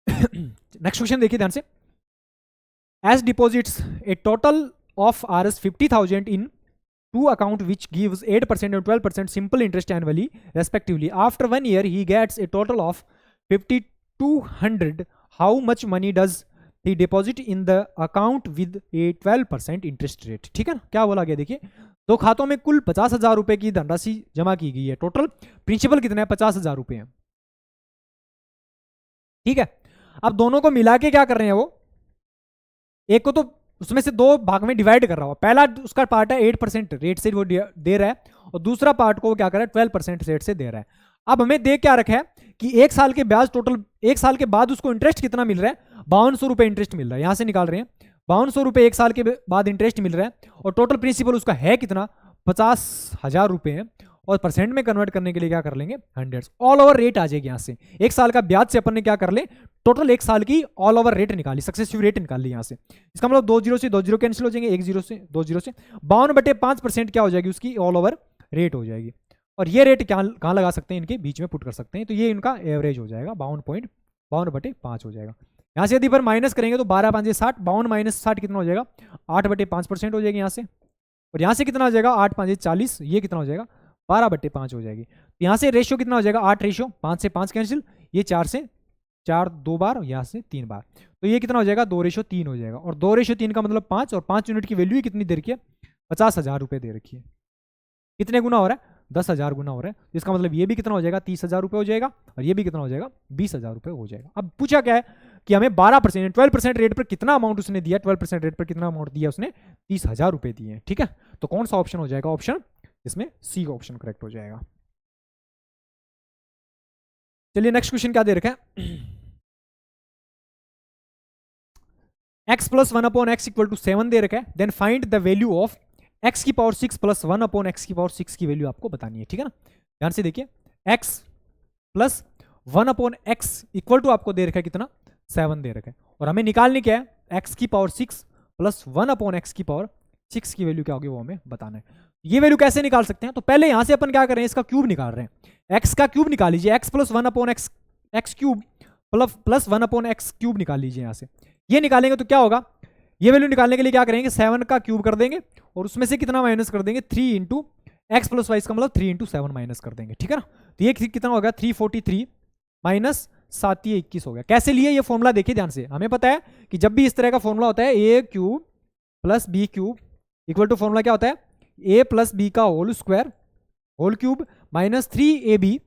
नेक्स्ट क्वेश्चन देखिए ध्यान से। Age deposits a total of Rs 50,000 in two account which gives 8% and 12% simple interest annually respectively. After 1 year he gets a total of 5,200. How much money does he deposit in the account with a 12% interest rate? ठीक है ना, क्या बोला गया देखिए, दो खातों में कुल 50,000 रुपए की धनराशि जमा की गई है, टोटल प्रिंसिपल कितना है? 50,000 रुपए है, ठीक है। अब दोनों को मिला के क्या कर रहे हैं वो, एक को तो उसमें से दो भाग में डिवाइड कर रहा हो, पहला उसका पार्ट है 8% रेट से वो दे रहा है, और दूसरा पार्ट को क्या कर रहा है? 12% रेट से दे रहा है। अब हमें देख क्या रखा है कि एक साल के ब्याज टोटल, एक साल के बाद उसको इंटरेस्ट कितना मिल रहा है? 5200 रुपए इंटरेस्ट मिल रहा है, यहां से निकाल रहे हैं 5200 रुपए एक साल के बाद इंटरेस्ट मिल रहा है, और टोटल प्रिंसिपल उसका है कितना? 50,000 रुपए है, और परसेंट में कन्वर्ट करने के लिए क्या कर लेंगे? 100। ऑल ओवर रेट आ जाएगी यहाँ से, एक साल का ब्याज से अपन ने क्या कर ले? टोटल एक साल की ऑल ओवर रेट निकाली, सक्सेसिव रेट निकाल ली यहाँ से। इसका मतलब 2 जीरो से 2 जीरो कैंसिल हो जाएंगे, 1 जीरो से 2 जीरो से 52/5% क्या हो जाएगी? उसकी ऑल ओवर रेट हो जाएगी। और ये रेट कहाँ लगा सकते हैं? इनके बीच में पुट कर सकते हैं, तो ये इनका एवरेज हो जाएगा, 52.52/5 हो जाएगा। यहाँ से यदि पर माइनस करेंगे तो 12 5 60, 52 माइनस 60 कितना हो जाएगा? 8/5% हो जाएगी यहाँ से, और यहाँ से कितना हो जाएगा? 8 5 40, ये कितना हो जाएगा? 12/5 हो जाएगी। यहाँ से रेशियो कितना हो जाएगा? 8:5 से 5 कैंसिल, ये 4 से 4 2 बार, यहाँ से 3 बार, तो ये कितना हो जाएगा? 2:3 हो जाएगा, और 2:3 का मतलब 5, और 5 यूनिट की वैल्यू कितनी दे रखी है? 50,000 रुपए दे रखी है। कितने गुना हो रहा है? 10,000 गुना हो रहा है, जिसका मतलब ये भी कितना हो जाएगा? 30,000 रुपए हो जाएगा, और ये भी कितना हो जाएगा? 20,000 रुपए हो जाएगा। अब पूछा क्या है कि हमें 12% 12% रेट पर कितना अमाउंट उसने दिया? 12% रेट पर कितना अमाउंट दिया उसने? 30,000 रुपए दिए, ठीक है। तो कौन सा ऑप्शन हो जाएगा? ऑप्शन इसमें सी का ऑप्शन करेक्ट हो जाएगा। चलिए नेक्स्ट क्वेश्चन क्या दे रखा है? x + 1/x = 7 दे रखा है, then find the value of x की पावर 6 + 1/x की पावर 6 की वैल्यू आपको बतानी है, ठीक है ना। ध्यान से देखिए, x + 1/x = आपको दे रखा है कितना? 7 दे रखा है, और हमें निकालनी क्या है? x की पावर 6 + 1/x की पावर 6 की वैल्यू क्या होगी वो हमें बताना है। ये वैल्यू कैसे निकाल सकते हैं? तो पहले यहां से अपन क्या कर रहे हैं? इसका क्यूब निकाल रहे हैं, x का क्यूब निकाल लीजिए, x + 1/x x cube plus 1/x cube निकाल लीजिए यहाँ से। ये निकालेंगे तो क्या होगा? ये वैल्यू निकालने के लिए क्या करेंगे? 7 का क्यूब कर देंगे, और उसमें से कितना माइनस कर देंगे? 3 इंटू एक्स प्लस वाई, का मतलब 3 इंटू 7 माइनस कर देंगे, ठीक है ना। तो ये कितना होगा? 343 माइनस 7 ये 21 हो गया। कैसे लिए ये फॉर्मूला? देखिए ध्यान से, हमें पता है कि जब भी इस तरह का फॉर्मूला होता है a cube plus b cube equal to formula क्या होता है? ए प्लस बी का whole square whole cube minus 3ab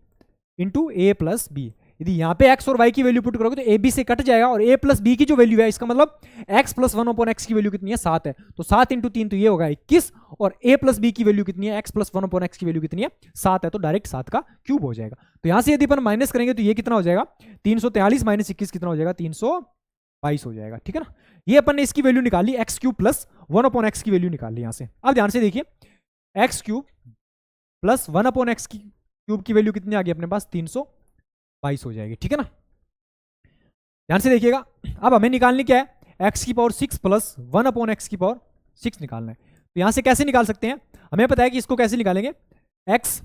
into a plus b. यदि यहाँ पे x और y की वैल्यू पुट करोगे तो ए बी से कट जाएगा, और a प्लस बी की जो वैल्यू है, इसका मतलब x + 1/x की वैल्यू कितनी है? 7 है, तो 7 इंटू 3 तो ये होगा 21, और a प्लस बी की वैल्यू कितनी है? x + 1/x की वैल्यू कितनी है? 7 है, तो डायरेक्ट 7 का क्यूब हो जाएगा। तो यहाँ से यदि अपन माइनस करेंगे तो ये कितना हो जाएगा? 343 माइनस 21 कितना हो जाएगा? 322 हो जाएगा, ठीक है ना। ये अपन ने इसकी वैल्यू निकाली, x क्यूब प्लस 1/x की वैल्यू निकाल ली यहाँ से। अब ध्यान से देखिए, x क्यूब प्लस 1/x की क्यूब की वैल्यू कितनी आ गई अपने पास? 322 हो जाएगी, ठीक है ना। ध्यान से देखिएगा, अब हमें निकालनी क्या है? x की पावर 6 प्लस 1/x की पावर 6 निकालना है। तो यहां से कैसे निकाल सकते हैं? हमें पता है कि इसको कैसे निकालेंगे? x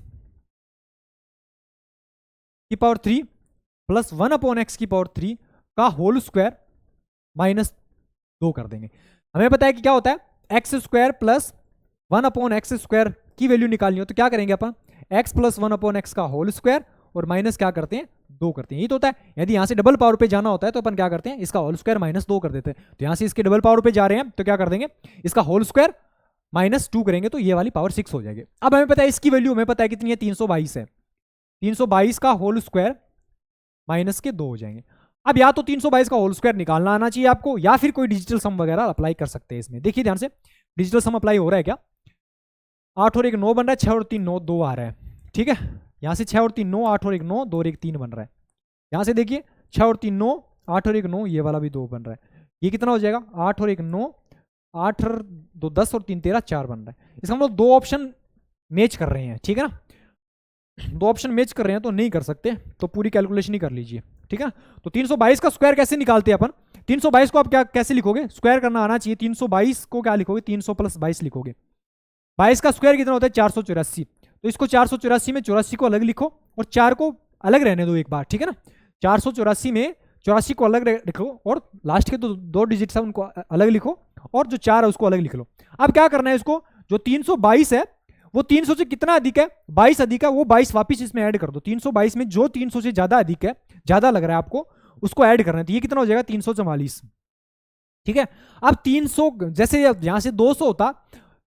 की पावर 3 प्लस 1/x की पावर 3 का होल स्क्वायर माइनस 2 कर देंगे। हमें पता है कि क्या होता है? X square plus 1/x square की वैल्यू निकालनी हो तो क्या करेंगे अपन? x प्लस 1/x का होल स्क्वायर और माइनस क्या करते हैं? 2 करते हैं। ये तो होता है, यदि यहाँ से डबल पावर पे जाना होता है तो अपन क्या करते हैं? इसका होल स्क्वायर माइनस 2 कर देते हैं। तो यहाँ से इसके डबल पावर पे जा रहे हैं तो क्या कर देंगे? इसका होल स्क्वायर माइनस 2 करेंगे तो ये वाली पावर 6 हो जाएगी। अब हमें पता है इसकी वैल्यू हमें पता है कितनी है? 322 है। 322 का होल स्क्वायर माइनस के 2 हो जाएंगे। अब या तो 322 का होल स्क्वायर निकालना आना चाहिए आपको, या फिर कोई डिजिटल सम वगैरह अप्लाई कर सकते हैं इसमें। देखिए ध्यान से, डिजिटल सम अप्लाई हो रहा है क्या? 8 और 1 9 बन रहा है, 6 और 3 9 2 आ रहा है, ठीक है। यहाँ से 6 और 3 9, 8 और 1 9, 2 और 1 3 बन रहा है। यहाँ से देखिए 6 और 3 9, 8 और 1 9, ये वाला भी 2 बन रहा है। ये कितना हो जाएगा? 8 और 1 9, 8 और 2 10 और 3 13 4 बन रहा है। इसका मतलब 2 ऑप्शन मैच कर रहे हैं, ठीक है ना। 2 ऑप्शन मैच कर रहे हैं तो नहीं कर सकते, तो पूरी कैलकुलेशन ही कर लीजिए, ठीक है ना। तो 322 का स्क्वायर कैसे निकालते हैं अपन, 322 को आप क्या कैसे लिखोगे, स्क्वायर करना आना चाहिए, 322 को क्या लिखोगे, 300 प्लस 22 लिखोगे। 22 का स्क्वायर कितना होता है 484, तो इसको 484 में 84 को अलग लिखो और 4 को अलग रहने दो एक बार, ठीक है ना। 484 में 84 को अलग लिखो और लास्ट के दो डिजिट्स है उनको अलग लिखो और जो 4 है उसको अलग लिख लो। अब क्या करना है, इसको जो 322 है वो 300 से कितना अधिक है, 22 अधिक है, वो 22 वापिस इसमें ऐड कर दो। 322 में जो 300 से ज्यादा अधिक है, ज्यादा लग रहा है आपको, उसको ऐड करना है। तो ये कितना हो जाएगा 344, ठीक है। अब 300 जैसे यहां से 200 होता,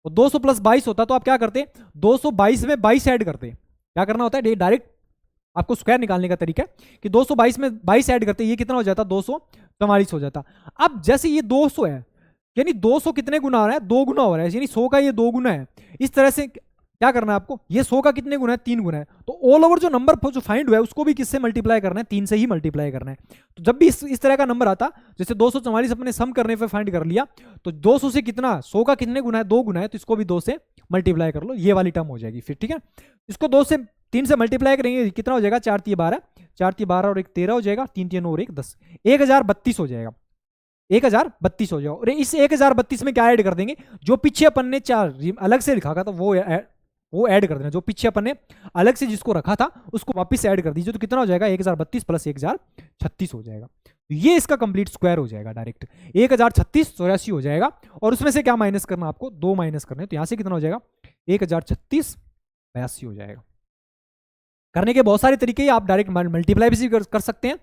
200 प्लस 22 होता, तो आप क्या करते, 222 में 22 ऐड करते। क्या करना होता है, डायरेक्ट आपको स्क्वायर निकालने का तरीका है कि 222 में 22 ऐड करते, ये कितना हो जाता, 244 हो जाता। अब जैसे ये 200 है, यानी 200 कितने गुना हो रहा है, 2 गुना हो रहा है, यानी 100 का ये 2 गुना है। इस तरह से क्या करना है आपको, ये 100 का कितने गुना है, 3 गुना है। तो ऑल ओवर जो नंबर जो फाइंड हुआ है उसको भी किससे मल्टीप्लाई करना है, 3 से ही मल्टीप्लाई करना है। तो जब भी इस तरह का नंबर आता, जैसे 244 अपने सम करने पे फाइंड कर लिया, तो 200 से कितना, 100 का कितने गुना है, 2 गुना है, तो इसको भी 2 से मल्टीप्लाई कर लो, ये वाली टर्म हो जाएगी फिर, ठीक है। इसको 3 से मल्टीप्लाई करेंगे, कितना हो जाएगा, 4 3 12, 4 3 12 और 1 13 हो जाएगा, 3 3 और 1 10, 1032 हो जाएगा, 1032 हो जाएगा। और इस 1032 में क्या ऐड कर देंगे, जो पीछे अपन ने 4 अलग से लिखा था वो ऐड कर देना, जो पीछे अपन ने अलग से जिसको रखा था उसको वापस ऐड कर दीजिए, तो कितना हो जाएगा 1032 प्लस 1036 हो जाएगा। तो ये इसका कंप्लीट स्क्वायर हो जाएगा, डायरेक्ट 1036 84 हो जाएगा। और उसमें से क्या माइनस करना, आपको 2 माइनस करने, तो यहां से कितना हो जाएगा 1036 82 हो जाएगा। करने के बहुत सारे तरीके, आप डायरेक्ट मल्टीप्लाई भी कर सकते हैं,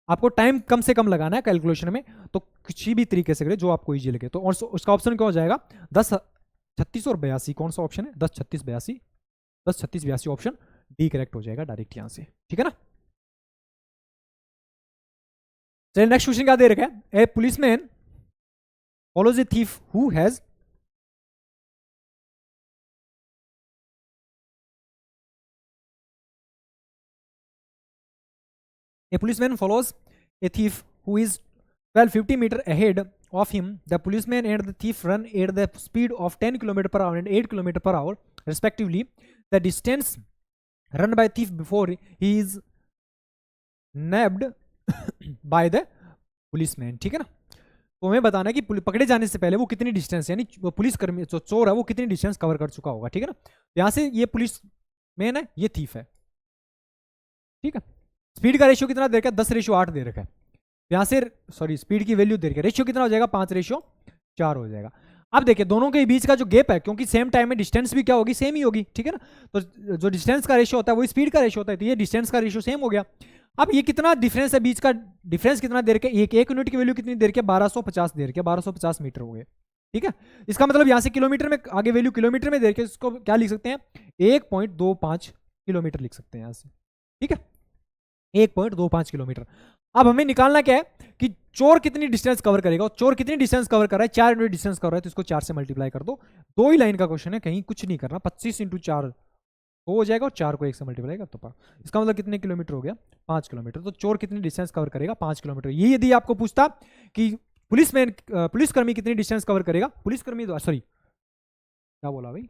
आपको टाइम कम से कम लगाना है कैलकुलेशन में, तो किसी भी तरीके से करें जो आपको इजी लगे। तो और उसका ऑप्शन क्या हो जाएगा, 10 36 और 82, कौन सा ऑप्शन है, 10 36 82, 10 36 82 ऑप्शन डी करेक्ट हो जाएगा डायरेक्ट यहां से, ठीक है ना। चलिए नेक्स्ट क्वेश्चन क्या दे रखा है, ए policeman follows a thief who has A policeman follows a thief who is 1250 meter ahead of him. The policeman and the thief run at the speed of 10 km per hour and 8 km per hour respectively. The distance run by thief before he is nabbed by the policeman, ठीक है ना। तो हमें बताना है कि पकड़े जाने से पहले वो कितनी डिस्टेंस, यानी पुलिस कर्मी जो चोर है वो कितनी डिस्टेंस कवर कर चुका होगा, ठीक है ना। यहां से ये पुलिस मैन है, ये थीफ है, ठीक है। स्पीड का रेशियो कितना दे रखा है, 10:8 दे रखा है। यहां से सॉरी स्पीड की वैल्यू दे रखा है, रेशियो कितना हो जाएगा 5:4 हो जाएगा। अब देखिए दोनों के बीच का जो गैप है, क्योंकि सेम टाइम में डिस्टेंस भी क्या होगी, सेम ही होगी, ठीक है ना। तो जो डिस्टेंस का रेशियो होता है वो स्पीड का रेशियो होता है, तो ये डिस्टेंस का रेशियो सेम हो गया। अब ये कितना डिफरेंस है, बीच का डिफरेंस कितना दे रखा है, एक यूनिट की वैल्यू कितनी दे रखी है, 1250 दे रखी है, 1250 मीटर हो गए, ठीक है। इसका मतलब यहां से किलोमीटर में आगे वैल्यू किलोमीटर में दे रखी है, इसको क्या लिख सकते हैं, 1.25 किलोमीटर लिख सकते हैं यहां से, ठीक है, 1.25 किलोमीटर। अब हमें निकालना क्या है कि चोर कितनी डिस्टेंस कवर करेगा, और चोर कितनी डिस्टेंस कवर कर रहा है, 4 यूनिट डिस्टेंस कवर है, तो इसको 4 से मल्टीप्लाई कर दो। 2 ही लाइन का क्वेश्चन है, कहीं कुछ नहीं करना, 25 × 4 2 हो जाएगा और 4 को 1 से मल्टीप्लाई कर दो। इसका मतलब कितने किलोमीटर हो गया, 5 किलोमीटर। तो चोर कितनी डिस्टेंस कवर करेगा, 5 किलोमीटर। ये यदि आपको पूछता कि पुलिसकर्मी कितनी डिस्टेंस कवर करेगा, पुलिसकर्मी सॉरी क्या बोला भाई,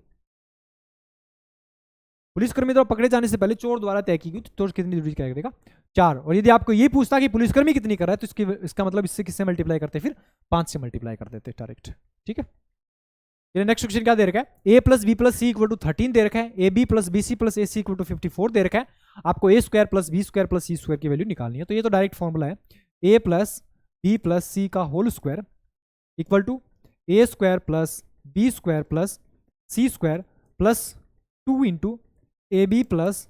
पुलिसकर्मी द्वारा पकड़े जाने से पहले चोर द्वारा तय की गई, तो चोर कितनी दूरी क्या करेगा, 4। और यदि आपको ये पूछता कि पुलिसकर्मी कितनी कर रहा है, तो इसका मतलब इससे किससे मल्टीप्लाई करते, फिर 5 से मल्टीप्लाई कर देते डायरेक्ट, ठीक है। ये नेक्स्ट क्वेश्चन क्या दे रखा है, a + b + c = 13 दे रखा है, ab + bc + ac = 54 दे रखा है। आपको a² + b² + c² की वैल्यू निकालनी है। तो ये तो डायरेक्ट फॉर्मूला है, a + b + c का whole square equal to a² + b² + c² plus 2 × ab +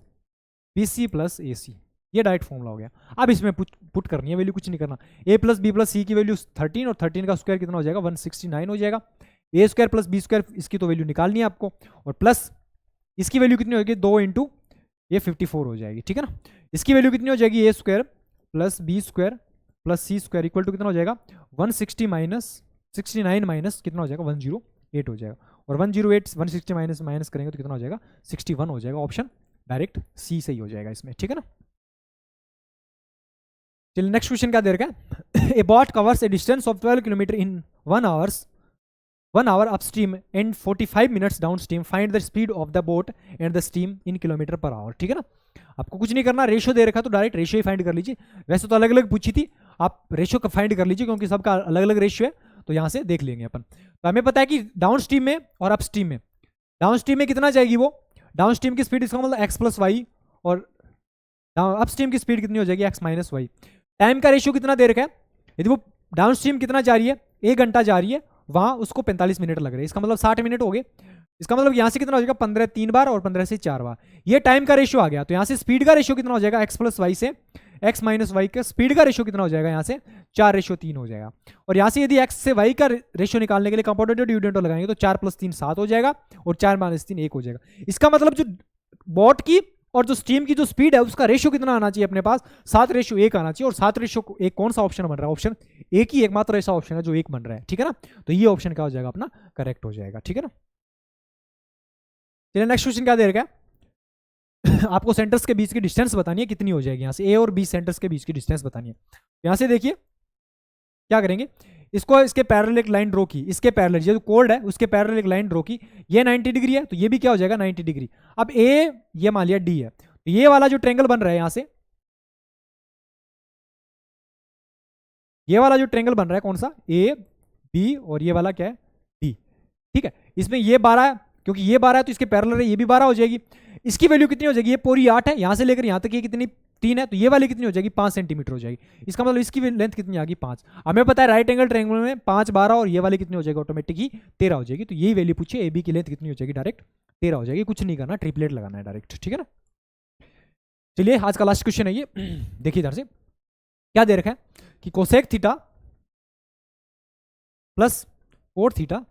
bc + ac, ये डायरेक्ट फॉर्मूला हो गया। अब इसमें पुट करनी है वैल्यू, कुछ नहीं करना। a + b + c की वैल्यू 13 और 13 का स्क्वायर कितना हो जाएगा, 169 हो जाएगा। a² + b² इसकी तो वैल्यू निकालनी है आपको, और प्लस इसकी वैल्यू कितनी होगी, 2 × ये 54 हो जाएगी, ठीक है ना। इसकी वैल्यू कितनी हो जाएगी, a² + b² + c² equal to कितना हो जाएगा, 169 माइनस कितना हो जाएगा, 108 हो जाएगा। और 108 160 माइनस करेंगे तो कितना हो जाएगा, 61 हो जाएगा। ऑप्शन डायरेक्ट सी सही हो जाएगा इसमें, ठीक है ना। चलिए नेक्स्ट क्वेश्चन क्या दे रखा है, ए boat covers A distance of 12 kilometre in 1 hour upstream and 45 minutes downstream. Find the speed of the boat and the steam in kilometre per hour, ठीक है ना। आपको कुछ नहीं करना, रेशियो दे रखा है तो डायरेक्ट रेशियो ही फाइंड कर लीजिए। वैसे तो अलग अलग पूछी थी, आप रेशियो का फाइंड कर लीजिए क्योंकि सबका अलग अलग रेशियो है, तो यहाँ से देख लेंगे अपन। तो हमें पता है कि डाउन स्ट्रीम में और अप स्ट्रीम में, डाउन स्ट्रीम में कितना जाएगी वो, डाउन स्ट्रीम की स्पीड, इसका मतलब एक्स प्लस वाई, और अप स्ट्रीम की स्पीड कितनी हो जाएगी, एक्स माइनस वाई। टाइम का रेशियो कितना दे रखा है, यदि वो डाउन स्ट्रीम कितना जा रही है, 1 घंटा जा रही है, वहाँ उसको 45 मिनट लग रहे हैं, इसका मतलब 60 मिनट हो गए। इसका मतलब यहाँ से कितना हो जाएगा, 15 3 बार और 15 से 4 बार, ये टाइम का रेशियो आ गया। तो यहाँ से स्पीड का रेशियो कितना हो जाएगा, एक्स प्लस वाई से एक्स माइनस वाई का स्पीड का रेशियो कितना हो जाएगा, यहाँ से 4:3 हो जाएगा। और यहाँ से यदि एक्स से वाई का रेशियो निकालने के लिए कंपाउंडेड डिविडेंड लगाएंगे तो 4 + 3 7 हो जाएगा और 4 - 3 1 हो जाएगा। इसका मतलब जो बॉट की और जो स्ट्रीम की जो स्पीड है उसका रेशियो कितना आना चाहिए अपने पास, 7:1 आना चाहिए। और 7:1 कौन सा ऑप्शन बन रहा है, ऑप्शन एक ही एकमात्र ऐसा ऑप्शन है जो 1 बन रहा है, ठीक है ना। तो ये ऑप्शन क्या हो जाएगा अपना, करेक्ट हो जाएगा, ठीक है ना। चलिए नेक्स्ट क्वेश्चन क्या दे रखा है आपको सेंटर्स के बीच की डिस्टेंस बतानी है, कितनी हो जाएगी, यहाँ से ए और बी सेंटर्स के बीच की डिस्टेंस बतानी है। यहाँ से देखिए क्या करेंगे, इसको इसके पैरेलल एक लाइन ड्रॉ की, इसके पैरेलल, ये जो कोड है उसके पैरेलल एक लाइन ड्रॉ की, ये 90 डिग्री है तो ये भी क्या हो जाएगा 90 डिग्री। अब ए ये मान लिया डी है, तो ये वाला जो ट्रेंगल बन रहा है यहाँ से, ये वाला जो ट्रेंगल बन रहा है कौन सा, ए बी और ये वाला क्या है डी, ठीक है। इसमें ये 12 है, क्योंकि ये 12 है तो इसके पैरेलल है, ये भी 12 हो जाएगी। इसकी वैल्यू कितनी हो जाएगी, ये पूरी 8 है, यहाँ से लेकर यहाँ तक ये कितनी 3 है, तो ये वाली कितनी हो जाएगी 5 सेंटीमीटर हो जाएगी। इसका मतलब इसकी लेंथ कितनी आ गई 5। हमें पता है राइट एंगल ट्रायंगल में 5 12 और ये वाली कितनी हो जाएगी ऑटोमेटिक ही 13 हो जाएगी। तो यही वैल्यू पूछिए ए बी की लेंथ कितनी हो जाएगी, डायरेक्ट 13 हो जाएगी, कुछ नहीं करना, ट्रिपलेट लगाना है डायरेक्ट, ठीक है ना। चलिए आज का लास्ट क्वेश्चन है ये देखिए इधर से क्या दे रखा है कि cosec theta plus cot theta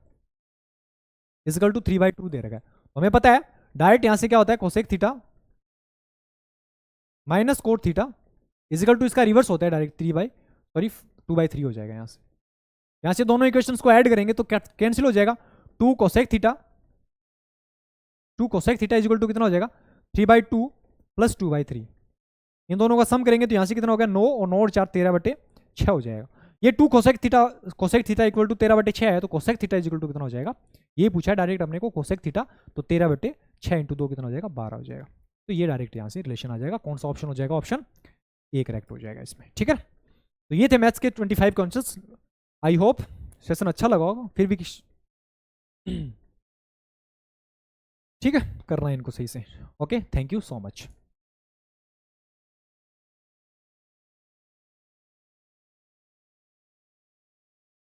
equal to 3/2 दे रखा है। तो हमें पता है डायरेक्ट यहां से क्या होता है, cosec theta minus cot theta equal to, इसका रिवर्स होता है डायरेक्ट 2/3 हो जाएगा। यहां से दोनों इक्वेशंस को ऐड करेंगे तो कैंसिल हो जाएगा, 2 कोसेक थीटा इक्वल टू कितना हो जाएगा 3/2 + 2/3। इन दोनों का सम करेंगे तो यहां से कितना हो गया 9 और 9 और 4 13/6 हो जाएगा। ये 2 कोसेक थीटा इक्वल टू 13/6 है, तो कोसेक थीटा इक्वल टू कितना हो जाएगा, ये पूछा है डायरेक्ट अपने को, कोसेक थीटा तो 13/6 × 2 कितना हो जाएगा 12 हो जाएगा। तो ये डायरेक्ट यहाँ से रिलेशन आ जाएगा, कौन सा ऑप्शन हो जाएगा, ऑप्शन ए करेक्ट हो जाएगा इसमें, ठीक है। तो ये थे मैथ्स के 25 क्वेश्चंस। आई होप सेशन अच्छा लगा होगा, फिर भी ठीक है करना है इनको सही से। Okay, thank you so much.